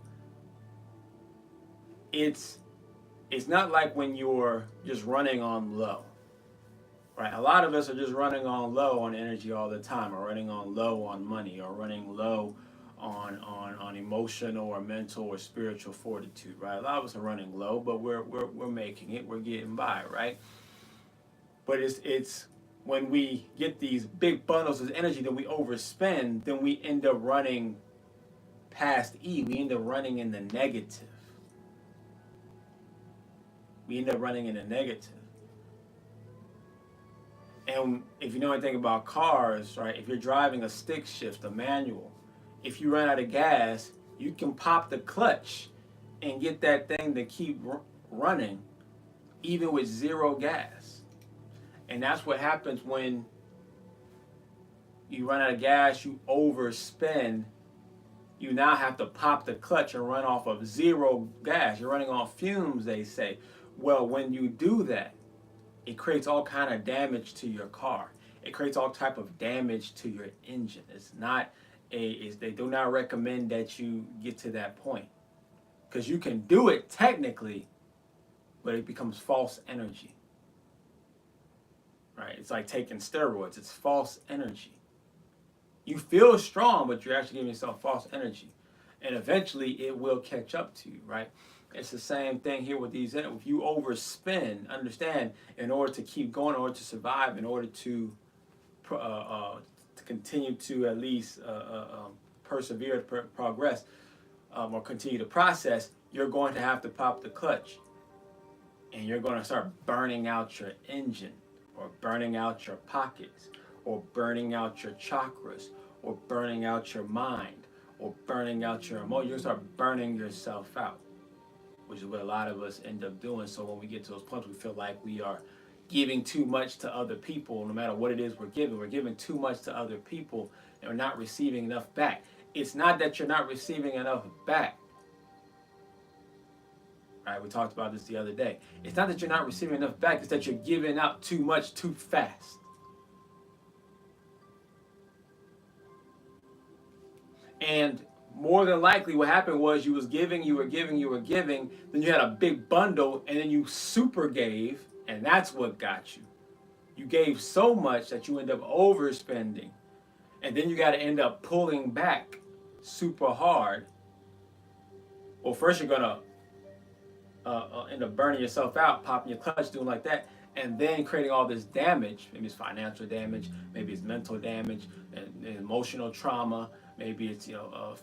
it's not like when you're just running on low, right? A lot of us are just running on low on energy all the time, or running on low on money, or running low on emotional or mental or spiritual fortitude, right? A lot of us are running low, but we're making it, we're getting by, right? But it's when we get these big bundles of energy that we overspend, then we end up running past E. We end up running in the negative. We end up running in the negative. And if you know anything about cars, right, if you're driving a stick shift, a manual, if you run out of gas, you can pop the clutch and get that thing to keep running even with zero gas. And that's what happens when you run out of gas, you overspend, you now have to pop the clutch and run off of zero gas. You're running on fumes, they say. Well, when you do that, it creates all kind of damage to your car. It creates all type of damage to your engine. They do not recommend that you get to that point, because you can do it technically, but it becomes false energy. Right? It's like taking steroids. It's false energy. You feel strong, but you're actually giving yourself false energy, and eventually it will catch up to you. Right? It's the same thing here with these. If you overspend, understand, in order to keep going, in order to survive, in order to continue to at least persevere, progress, or continue to process, you're going to have to pop the clutch, and you're going to start burning out your engine, or burning out your pockets, or burning out your chakras, or burning out your mind, or burning out your emotions. You're going to start burning yourself out, which is what a lot of us end up doing. So when we get to those points, we feel like we are giving too much to other people. No matter what it is we're giving too much to other people, and we're not receiving enough back. It's not that you're not receiving enough back. Right? We talked about this the other day. It's not that you're not receiving enough back, it's that you're giving out too much too fast. And more than likely what happened was you were giving, then you had a big bundle, and then you super gave, and that's what got you. You gave so much that you end up overspending, and then you got to end up pulling back super hard. Well, first you're going to end up burning yourself out, popping your clutch, doing like that, and then creating all this damage. Maybe it's financial damage, maybe it's mental damage, and emotional trauma, maybe it's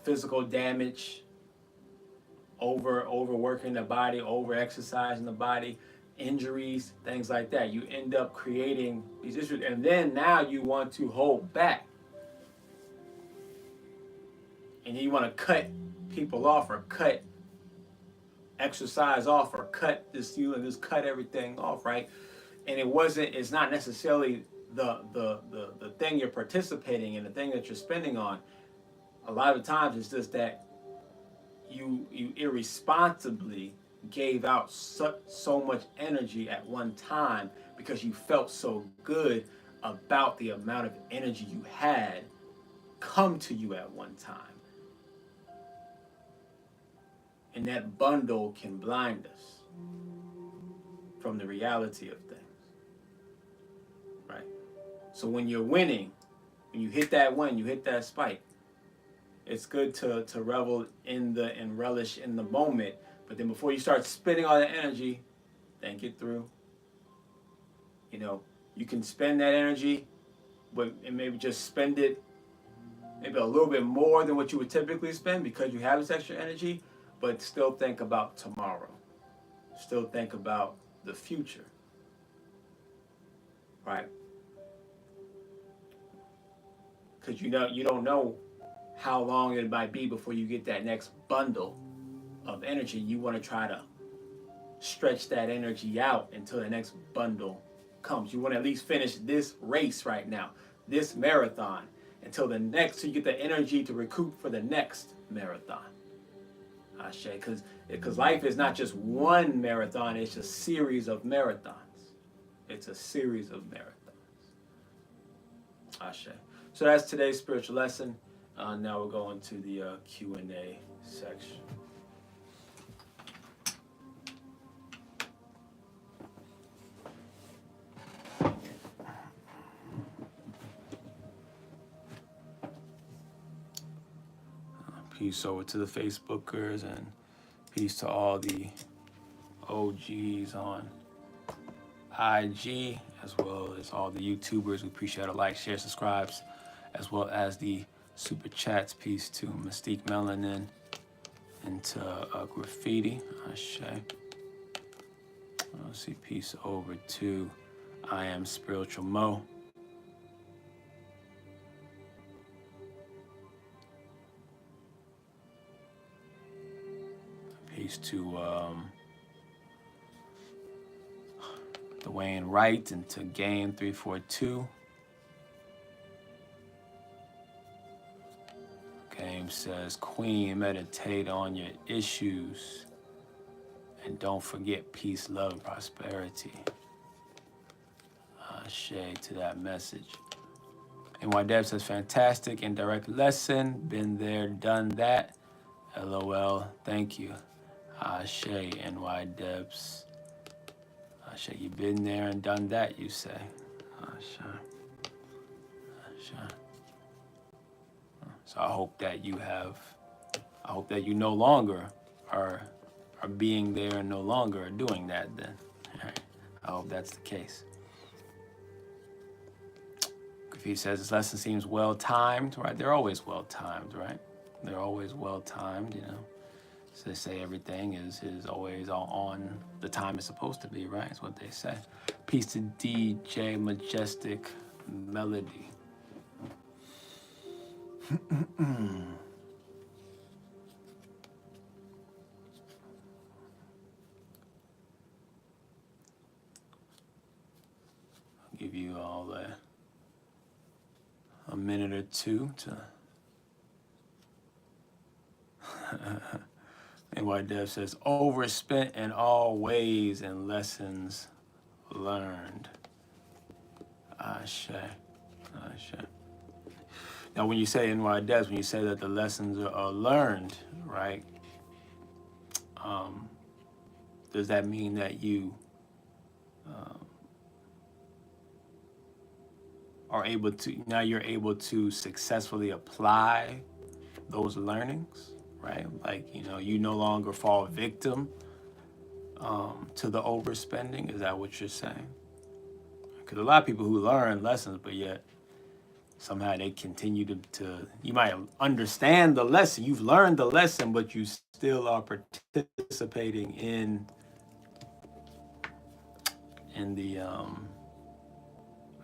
physical damage, overworking the body, over exercising the body, injuries, things like that. You end up creating these issues, and then now you want to hold back, and you want to cut people off, or cut exercise off, or cut this, you and just cut everything off, right? And it's not necessarily the thing you're participating in, the thing that you're spending on. A lot of times it's just that you irresponsibly gave out so much energy at one time because you felt so good about the amount of energy you had come to you at one time. And that bundle can blind us from the reality of things, right? So when you're winning, when you hit that win, you hit that spike, it's good to revel in and relish in the moment. But then before you start spending all that energy, think it through. You know, you can spend that energy, but and maybe just spend it maybe a little bit more than what you would typically spend because you have this extra energy, but still think about tomorrow. Still think about the future, right? Because you don't know how long it might be before you get that next bundle of energy. You want to try to stretch that energy out until the next bundle comes. You want to at least finish this race right now, this marathon, until the next, so you get the energy to recoup for the next marathon. Ashe, because life is not just one marathon, it's a series of marathons. It's a series of marathons. Ashe. So that's today's spiritual lesson. Now we're going to the Q&A section. Peace over to the Facebookers, and peace to all the OGs on IG, as well as all the YouTubers. We appreciate a like, share, subscribes, as well as the super chats. Peace to Mystique Melanin and to Graffiti. Ashe. Let's see. Peace over to I Am Spiritual Mo. Peace to Dwayne Wright and to Game 342. Game says, Queen, meditate on your issues and don't forget peace, love, and prosperity. Shade to that message. NY Deb says, fantastic and direct lesson. Been there, done that. LOL, thank you. Ashe, NY Debs. Ashe, you been there and done that, you say. Ashe. Ashe. So I hope that you no longer are being there and no longer are doing that then. All right. I hope that's the case. He says this lesson seems well timed, right? They're always well timed, right? They're always well timed, you know. So they say everything is always on the time it's supposed to be, right? That's what they say. Peace to DJ Majestic Melody. I'll give you all a minute or two to NY Dev says, overspent in all ways and lessons learned. Ashe. Ashe. Now, when you say NY Devs, when you say that the lessons are learned, right? Does that mean that you you're able to successfully apply those learnings, right? Like, you no longer fall victim to the overspending. Is that what you're saying? Because a lot of people who learn lessons, but yet, somehow they continue to you might understand the lesson, you've learned the lesson, but you still are participating in the I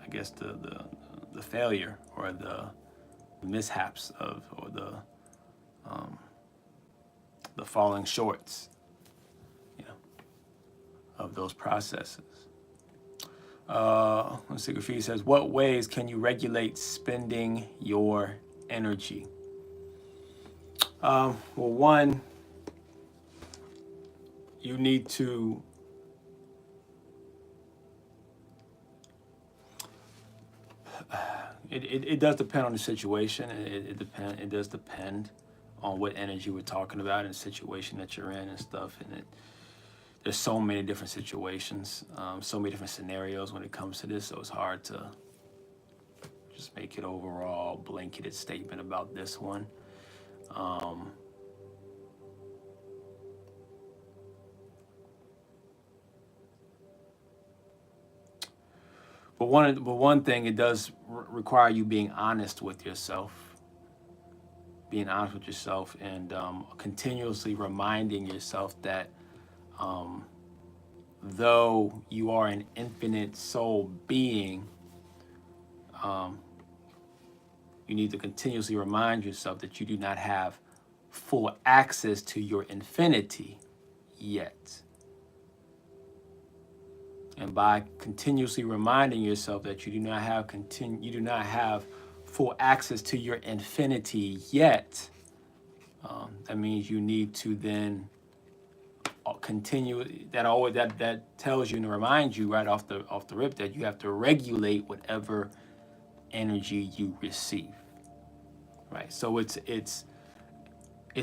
guess the failure or the mishaps of, or the falling shorts, you know, of those processes. Secret Fee says, what ways can you regulate spending your energy? Well, one, you need to it does depend on the situation. It does depend on what energy we're talking about and the situation that you're in and stuff. And there's so many different situations, so many different scenarios when it comes to this. So it's hard to just make it overall blanketed statement about this one. But one thing, it does require you being honest with yourself, and continuously reminding yourself that though you are an infinite soul being, you need to continuously remind yourself that you do not have full access to your infinity yet. And by continuously reminding yourself that you do not have full access to your infinity yet, that means you need to then continue. That tells you and reminds you right off the rip that you have to regulate whatever energy you receive. Right. So it's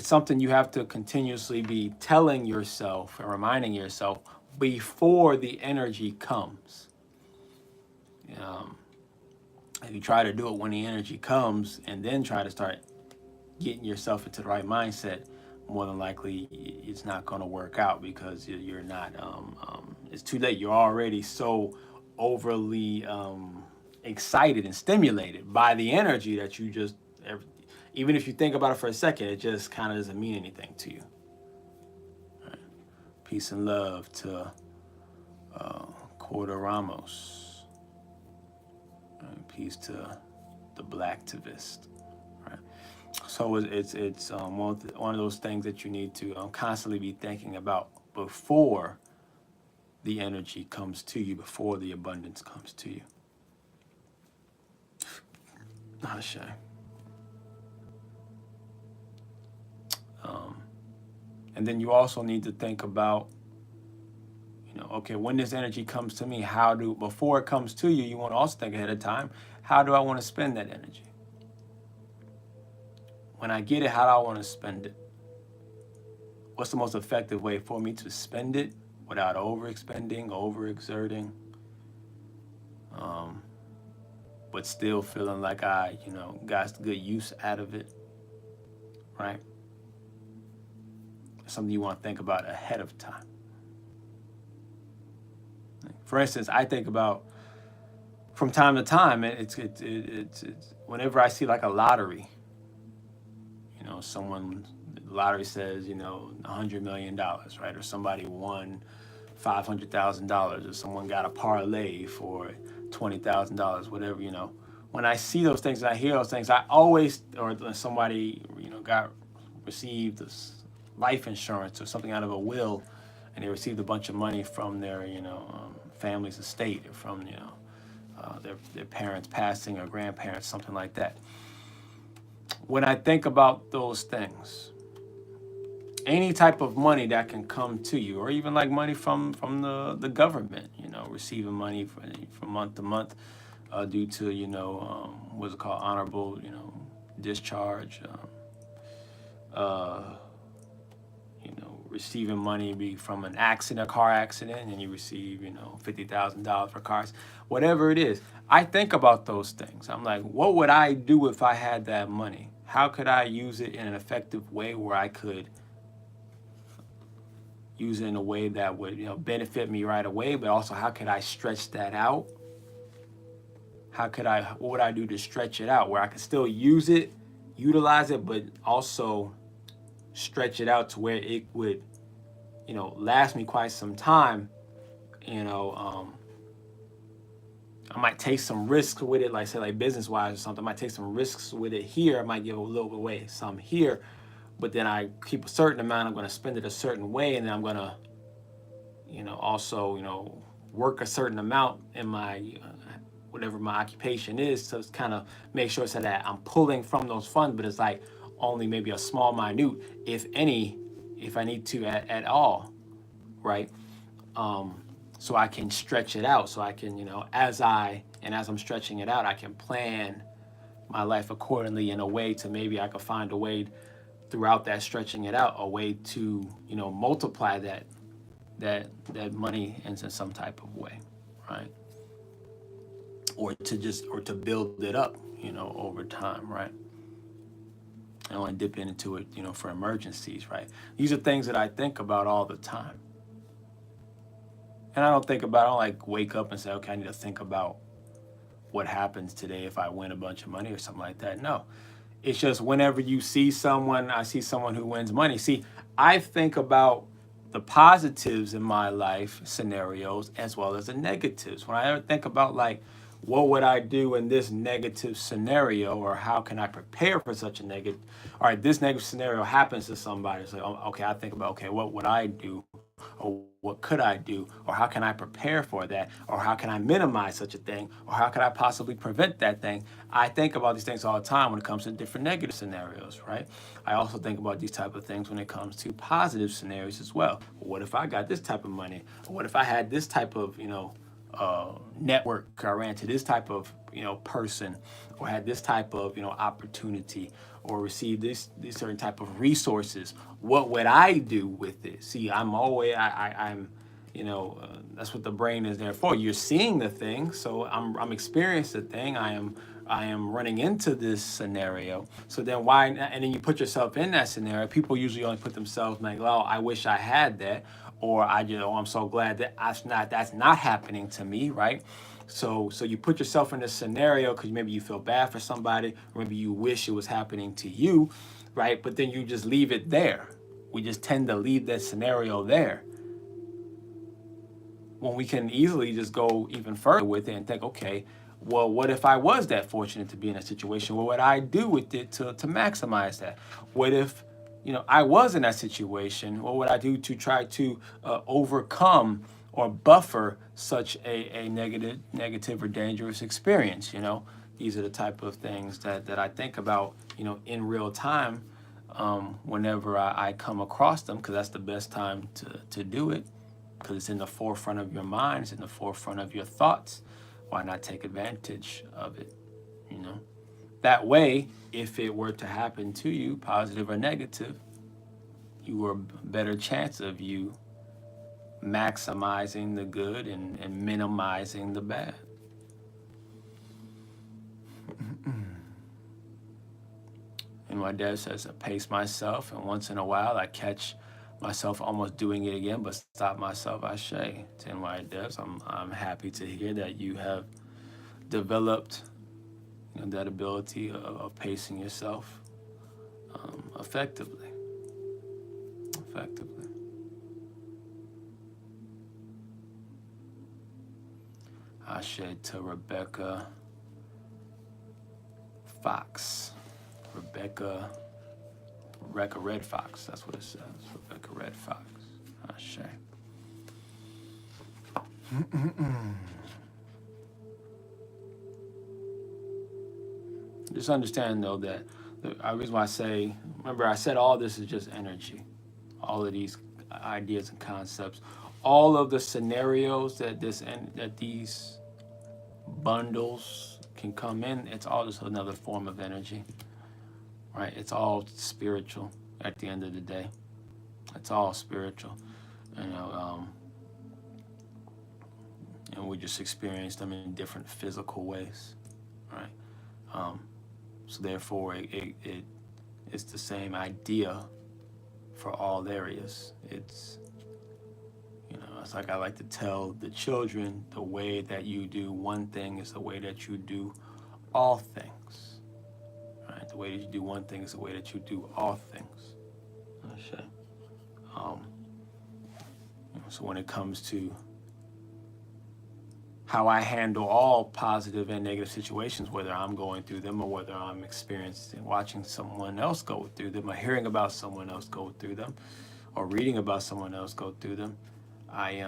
something you have to continuously be telling yourself and reminding yourself before the energy comes. If you try to do it when the energy comes and then try to start getting yourself into the right mindset, more than likely it's not going to work out, because you're not, it's too late. You're already so overly excited and stimulated by the energy that you just, even if you think about it for a second, it just kind of doesn't mean anything to you. Right. Peace and love to Corda Ramos. Right. Peace to the Blacktivist. Right. So it's one of those things that you need to constantly be thinking about before the energy comes to you, before the abundance comes to you. Not a shame. And then you also need to think about, okay, when this energy comes to me, before it comes to you, you want to also think ahead of time, how do I want to spend that energy? When I get it, how do I want to spend it? What's the most effective way for me to spend it without overexpending, overexerting, but still feeling like I, got good use out of it, right? Something you want to think about ahead of time. For instance, I think about, from time to time, it's whenever I see like a lottery, the lottery says, $100 million, right? Or somebody won $500,000, or someone got a parlay for $20,000, whatever, When I see those things and I hear those things, I always, or somebody, received this life insurance or something out of a will, and they received a bunch of money from their, family's estate, or from, their parents passing or grandparents, something like that. When I think about those things, any type of money that can come to you, or even like money from the government, receiving money from month to month due to, what's it called, honorable, discharge, receiving money from an accident, a car accident, and you receive, $50,000 for cars, whatever it is. I think about those things. I'm like, what would I do if I had that money? How could I use it in an effective way where I could use it in a way that would, benefit me right away, but also how could I stretch that out what would I do to stretch it out where I could still utilize it, but also stretch it out to where it would, last me quite some time. I might take some risks with it, like say like business wise or something. I might take some risks with it here. I might give a little bit away some here, but then I keep a certain amount. I'm going to spend it a certain way, and then I'm going to, also, work a certain amount in my whatever my occupation is to kind of make sure so that I'm pulling from those funds, but it's like only maybe a small minute, if any, if I need to at all, right? So I can stretch it out. So I can, as I'm stretching it out, I can plan my life accordingly in a way to maybe I could find a way throughout that stretching it out, a way to, multiply that money into some type of way, right? Or to build it up, over time, right? I want to dip into it, for emergencies, right? These are things that I think about all the time. And I don't like wake up and say, okay, I need to think about what happens today if I win a bunch of money or something like that. No, it's just whenever I see someone who wins money. See, I think about the positives in my life scenarios as well as the negatives. When I ever think about like, what would I do in this negative scenario, or how can I prepare for such a negative? All right, this negative scenario happens to somebody. So, okay, I think about, okay, what would I do? Or what could I do? Or how can I prepare for that? Or how can I minimize such a thing? Or how could I possibly prevent that thing? I think about these things all the time when it comes to different negative scenarios, right? I also think about these type of things when it comes to positive scenarios as well. What if I got this type of money? Or what if I had this type of, network? I ran to this type of, person, or had this type of, opportunity, or received these certain type of resources. What would I do with it? See, I'm that's what the brain is there for. You're seeing the thing, so I'm experiencing the thing. I am running into this scenario. So then why? And then you put yourself in that scenario. People usually only put themselves like, "Oh, I wish I had that," or I'm so glad that that's not happening to me, right? So you put yourself in a scenario because maybe you feel bad for somebody, or maybe you wish it was happening to you, right? But then you just leave it there. We just tend to leave that scenario there, when we can easily just go even further with it and think, okay, well, what if I was that fortunate to be in a situation? What would I do with it to maximize that? What if, I was in that situation? What would I do to try to overcome or buffer such a negative or dangerous experience? These are the type of things that I think about, in real time, whenever I come across them, because that's the best time to do it, because it's in the forefront of your mind, it's in the forefront of your thoughts. Why not take advantage of it? That way, if it were to happen to you, positive or negative, you are a better chance of you maximizing the good and minimizing the bad. And my dad says, I pace myself, and once in a while I catch myself almost doing it again, but stop myself, I say. And my devs, I'm happy to hear that you have developed that ability of pacing yourself effectively. I said to Rebecca Fox. Rebecca Red Fox, that's what it says. Rebecca Red Fox. I say. Just understand, though, that the reason why I say, remember, I said all this is just energy. All of these ideas and concepts, all of the scenarios that these bundles can come in, it's all just another form of energy, right? It's all spiritual at the end of the day. It's all spiritual, and we just experience them in different physical ways, right? So therefore, it's the same idea for all areas. It's It's like I like to tell the children, the way that you do one thing is the way that you do all things. Right? The way that you do one thing is the way that you do all things. So when it comes to how I handle all positive and negative situations, whether I'm going through them or whether I'm experiencing watching someone else go through them or hearing about someone else go through them or reading about someone else go through them, I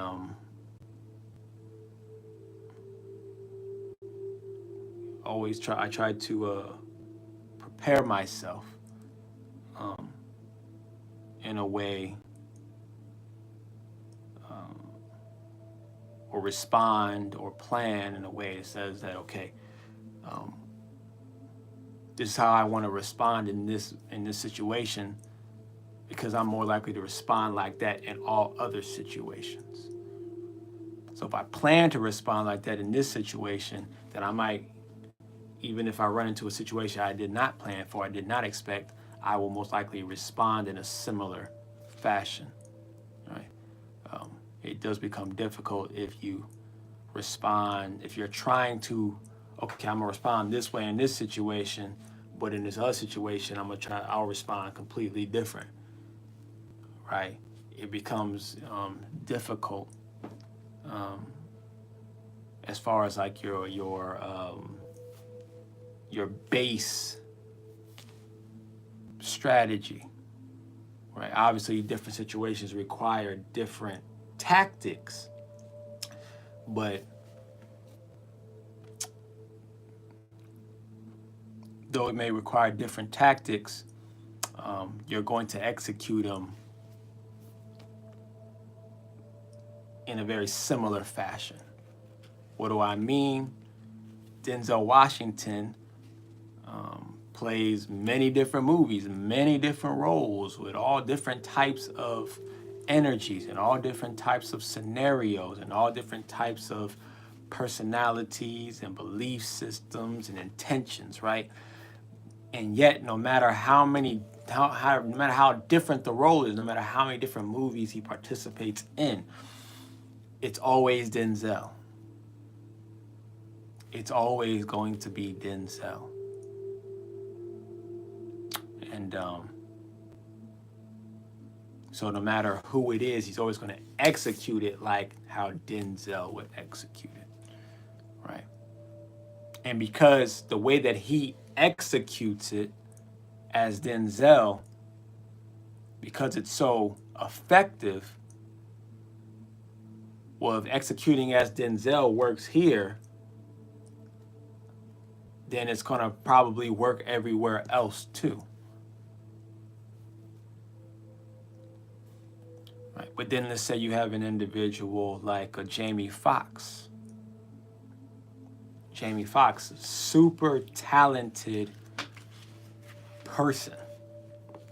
try to prepare myself in a way or respond or plan in a way that says that, okay, this is how I want to respond in this situation, because I'm more likely to respond like that in all other situations. So if I plan to respond like that in this situation, then I might, even if I run into a situation I did not plan for, I did not expect, I will most likely respond in a similar fashion. Right? It does become difficult if you respond, if you're trying to, okay, I'm gonna respond this way in this situation, but in this other situation, I'll respond completely different, right? It becomes difficult as far as like your base strategy, right? Obviously, different situations require different tactics, but though it may require different tactics, you're going to execute them in a very similar fashion. What do I mean? Denzel Washington plays many different movies, many different roles with all different types of energies and all different types of scenarios and all different types of personalities and belief systems and intentions, right? And yet, no matter how different the role is, no matter how many different movies he participates in, it's always Denzel. It's always going to be Denzel. And so no matter who it is, he's always going to execute it like how Denzel would execute it, right? And because the way that he executes it as Denzel, because it's so effective, well, if executing as Denzel works here, then it's going to probably work everywhere else too. Right? But then let's say you have an individual like a Jamie Foxx. Jamie Foxx, super talented person.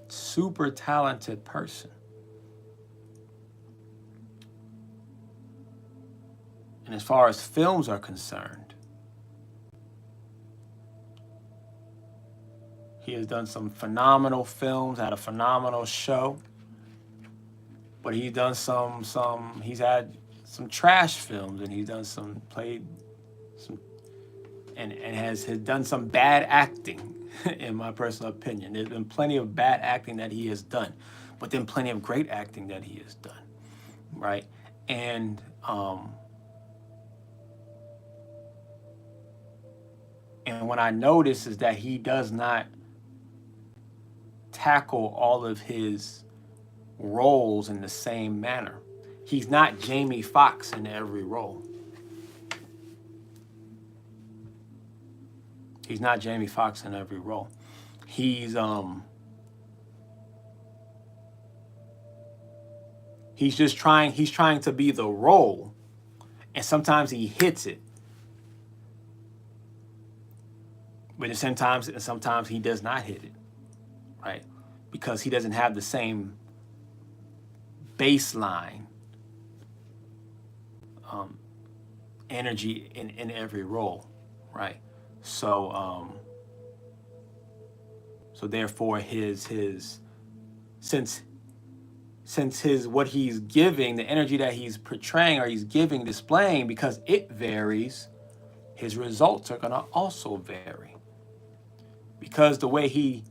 Super talented person. And as far as films are concerned, he has done some phenomenal films, had a phenomenal show. But he's done he's had some trash films, and he's done and has done some bad acting, in my personal opinion. There's been plenty of bad acting that he has done, but then plenty of great acting that he has done, right? And what I notice is that he does not tackle all of his roles in the same manner. He's not Jamie Foxx in every role. He's not Jamie Foxx in every role. He's just trying to be the role, and sometimes he hits it. But sometimes he does not hit it, right? Because he doesn't have the same baseline energy in every role, right? So therefore since since what he's giving, the energy that he's portraying or he's giving, displaying, because it varies, his results are going to also vary. Because the way he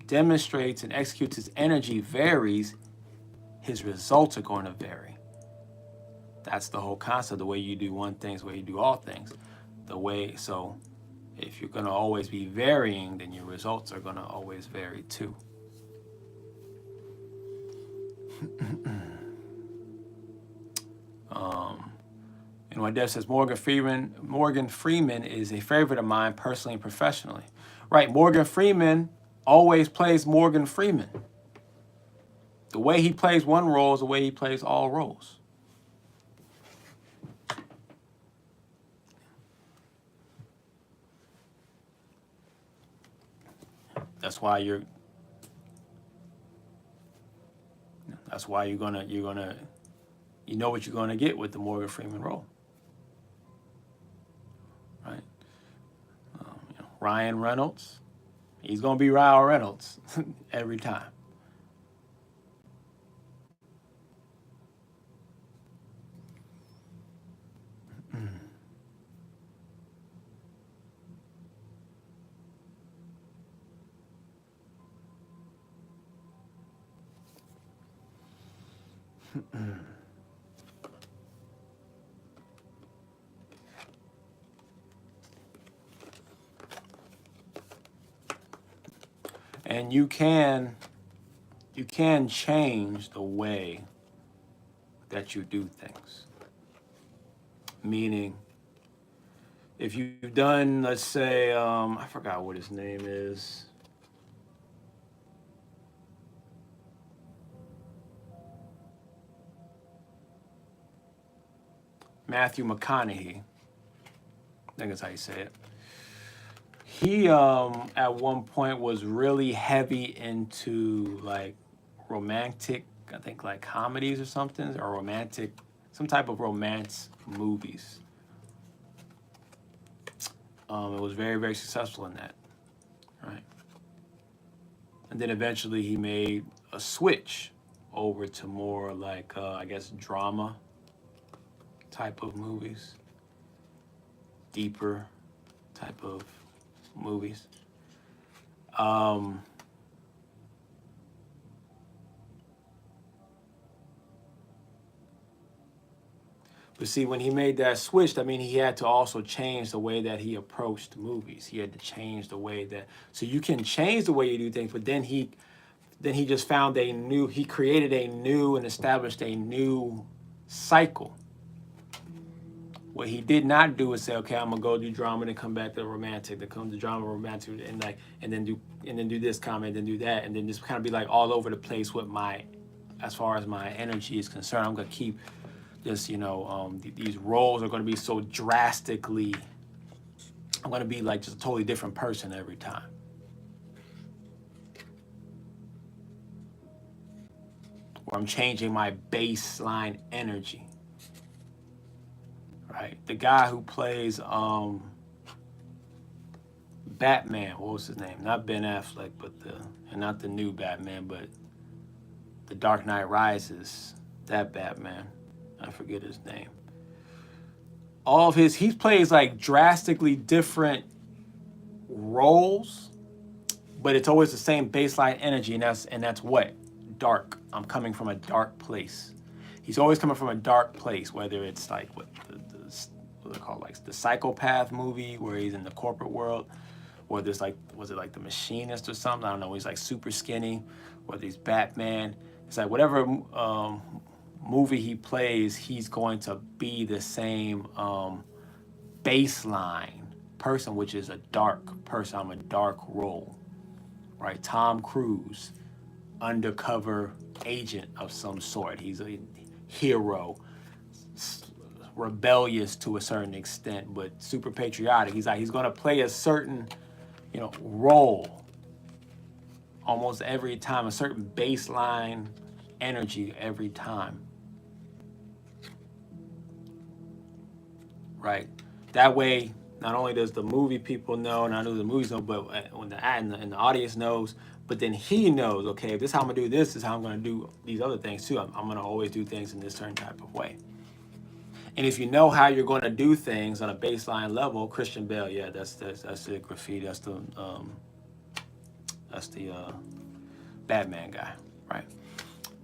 demonstrates and executes his energy varies, his results are going to vary. That's the whole concept. The way you do one thing is the way you do all things. So if you're going to always be varying, then your results are going to always vary too. And what Dev says, Morgan Freeman is a favorite of mine personally and professionally. Right, Morgan Freeman always plays Morgan Freeman. The way he plays one role is the way he plays all roles. That's why you know what you're gonna get with the Morgan Freeman role, right? Ryan Reynolds, he's gonna be Ryan Reynolds every time. And you can change the way that you do things. Meaning, if you've done, let's say, I forgot what his name is. Matthew McConaughey, I think that's how you say it. He at one point was really heavy into like romantic, I think like comedies or something, or romantic, some type of romance movies. It was very, very successful in that, right? And then eventually he made a switch over to more like, I guess, drama type of movies, deeper type of movies. But see, when he made that switch, I mean, he had to also change the way that he approached movies. He had to change the way that, so you can change the way you do things, but then he just found he created a new and established a new cycle. What he did not do is say, okay, I'm gonna go do drama, then come back to romantic, then come to drama, romantic, and then do this comment, then do that, and then just kind of be like all over the place with as far as my energy is concerned. I'm gonna keep just, these roles are gonna be so drastically, I'm gonna be like just a totally different person every time. Or I'm changing my baseline energy. Right, the guy who plays Batman, what was his name? Not Ben Affleck, and not the new Batman, but the Dark Knight Rises, that Batman. I forget his name. He plays like drastically different roles, but it's always the same baseline energy, and that's what? Dark. I'm coming from a dark place. He's always coming from a dark place, whether it's like what they call, like the Psychopath movie where he's in the corporate world, or there's like, was it like The Machinist or something? I don't know. He's like super skinny, or he's Batman. It's like whatever movie he plays, he's going to be the same baseline person, which is a dark person. I'm a dark role, right? Tom Cruise, undercover agent of some sort. He's a hero, rebellious to a certain extent, but super patriotic. He's going to play a certain, role almost every time, a certain baseline energy every time. Right? That way, not only does the movie people know, not only the movies know, but when and the audience knows, but then he knows, okay, if this is how I'm gonna do this is how I'm gonna do these other things too. I'm gonna always do things in this certain type of way. And if you know how you're going to do things on a baseline level, Christian Bale, yeah, that's the graffiti, that's the Batman guy, right?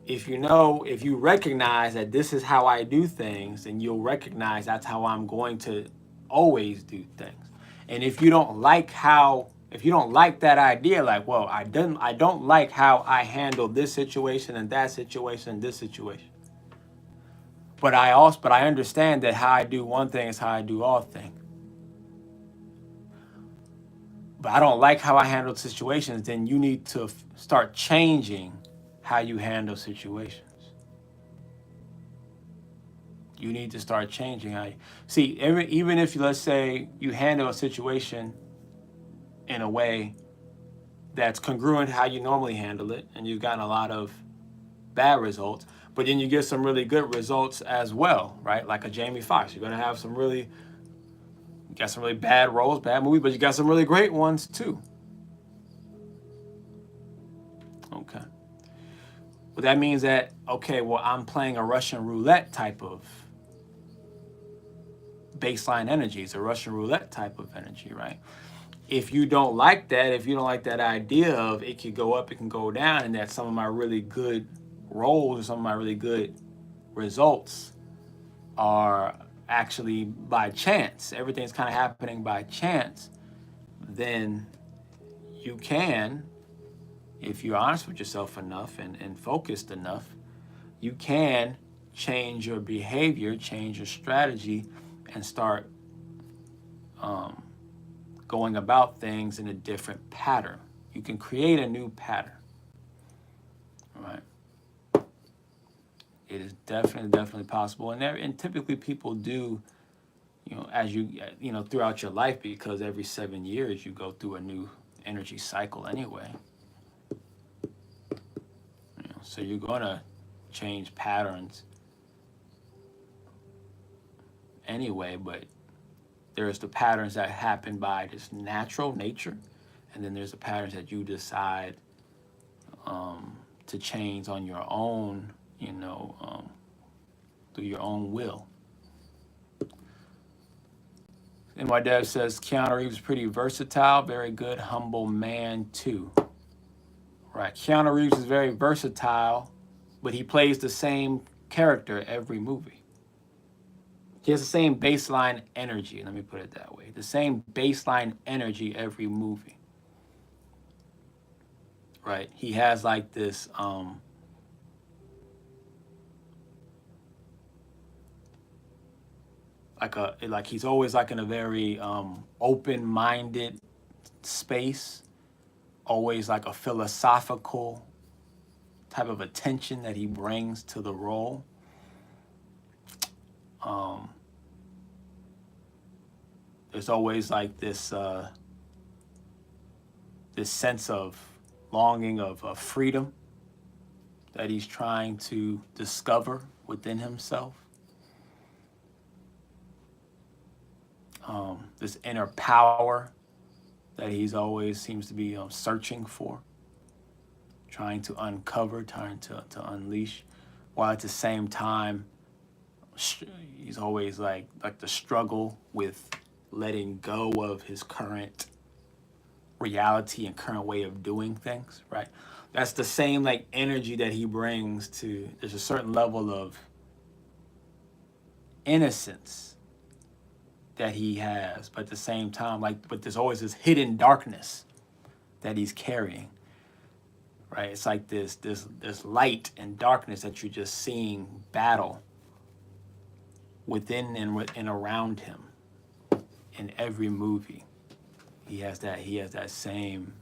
If you recognize that this is how I do things, then you'll recognize that's how I'm going to always do things. And if you don't like that idea, like, well, I don't like how I handle this situation and that situation and this situation. But I understand that how I do one thing is how I do all things. But I don't like how I handle situations, then you need to start changing how you handle situations. You need to start changing how you see, even if, let's say, you handle a situation in a way that's congruent to how you normally handle it, and you've gotten a lot of bad results, but then you get some really good results as well, right? Like a Jamie Foxx, you're gonna have some really bad roles, bad movies, but you got some really great ones too. Okay. Well, that means that, okay, well, I'm playing a Russian roulette type of baseline energy. It's a Russian roulette type of energy, right? If you don't like that, if you don't like that idea of it can go up, it can go down, and that some of my really good roles or some of my really good results are actually by chance, everything's kind of happening by chance, then you can, if you're honest with yourself enough and focused enough, you can change your behavior, change your strategy, and start going about things in a different pattern. You can create a new pattern, right? It is definitely possible, and typically people do, as you throughout your life, because every 7 years you go through a new energy cycle anyway. So you're gonna change patterns anyway, but there's the patterns that happen by just natural nature, and then there's the patterns that you decide to change on your own, through your own will. And my dad says Keanu Reeves is pretty versatile, very good, humble man too. Right, Keanu Reeves is very versatile, but he plays the same character every movie. He has the same baseline energy, let me put it that way. The same baseline energy every movie. Right? He has like this like he's always like in a very open-minded space, always like a philosophical type of attention that he brings to the role. There's always like this sense of longing of freedom that he's trying to discover within himself. This inner power that he's always seems to be searching for, trying to uncover, trying to unleash, while at the same time he's always like the struggle with letting go of his current reality and current way of doing things, right? That's the same like energy that he brings to, there's a certain level of innocence that he has, but at the same time, but there's always this hidden darkness that he's carrying, right? It's like this light and darkness that you're just seeing battle within and around him in every movie. He has that same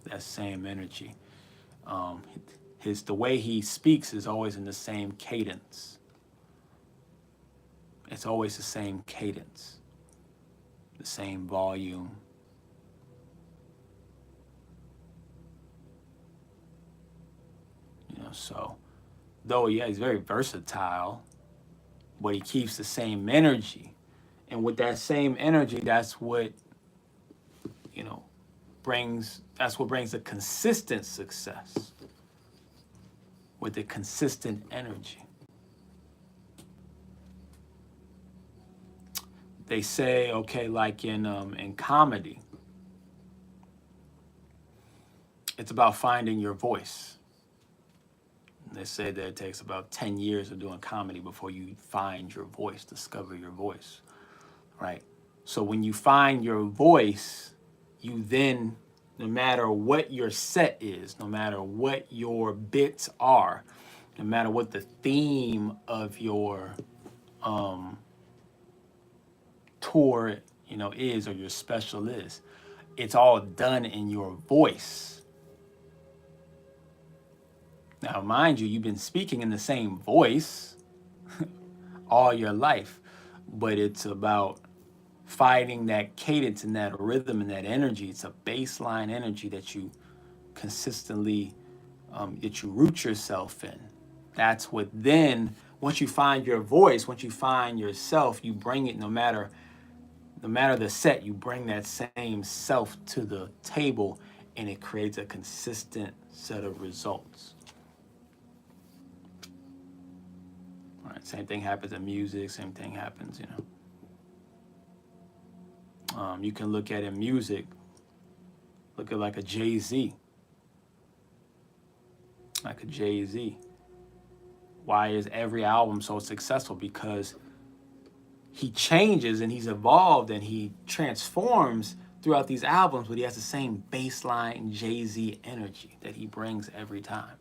energy. The way he speaks is always in the same cadence. It's always the same cadence, the same volume. So though, yeah, he's very versatile, but he keeps the same energy. And with that same energy, that's what that's what brings a consistent success with a consistent energy. They say, okay, like in comedy, it's about finding your voice. They say that it takes about 10 years of doing comedy before you find your voice, discover your voice, right? So when you find your voice, you then, no matter what your set is, no matter what your bits are, no matter what the theme of your tour, is, or your special is, it's all done in your voice. Now, mind you, you've been speaking in the same voice all your life, but it's about finding that cadence and that rhythm and that energy. It's a baseline energy that you consistently, that you root yourself in. That's what then, once you find your voice, once you find yourself, you bring it, no matter the set, you bring that same self to the table, and it creates a consistent set of results. All right, same thing happens in music, same thing happens, you can look at in music, look at like a Jay-Z. Like a Jay-Z. Why is every album so successful? Because he changes and he's evolved and he transforms throughout these albums, but he has the same baseline Jay-Z energy that he brings every time.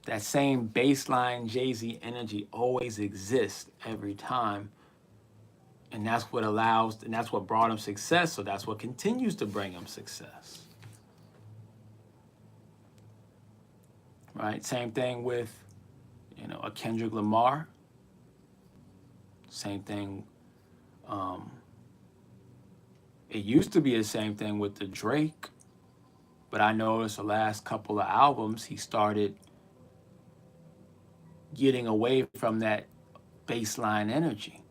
That same baseline Jay-Z energy always exists every time. And that's what brought him success. So that's what continues to bring him success. Right? Same thing with, a Kendrick Lamar. Same thing. It used to be the same thing with the Drake. But I noticed the last couple of albums, he started getting away from that baseline energy.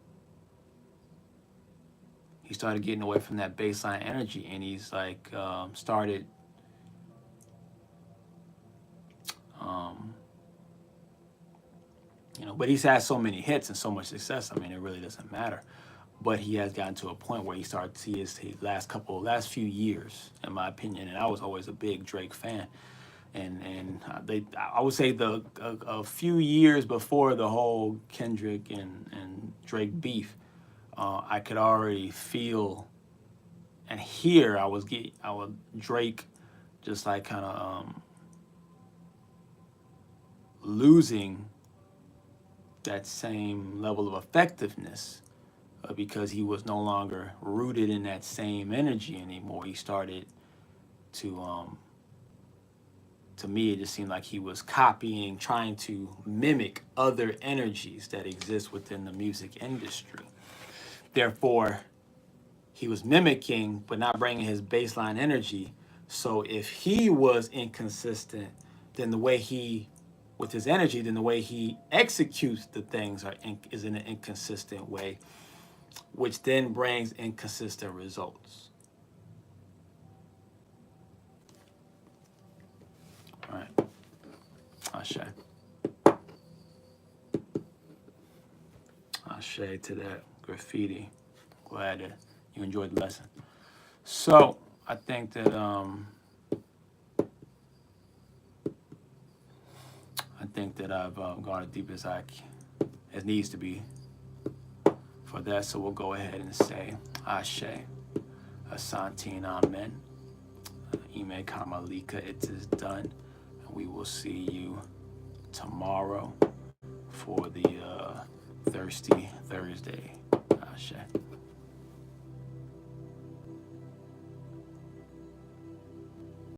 He started getting away from that baseline energy, and he's like started but he's had so many hits and so much success. I mean, it really doesn't matter. But he has gotten to a point where he started to see his last few years, in my opinion, and I was always a big Drake fan. And I would say a few years before the whole Kendrick and Drake beef, I could already feel and hear Drake just like kind of losing that same level of effectiveness because he was no longer rooted in that same energy anymore. He started to me, it just seemed like he was trying to mimic other energies that exist within the music industry. Therefore, he was mimicking, but not bringing his baseline energy. So if he was inconsistent, then with his energy, then the way he executes the things is in an inconsistent way, which then brings inconsistent results. All right. Ashe. Ashe to that graffiti. Glad that you enjoyed the lesson. So I think that I've gone as deep as needs to be for that. So we'll go ahead and say Ashe, Asantine, Amen, Ime Kamalika, it is done. And we will see you tomorrow for the Thirsty Thursday. Ashe.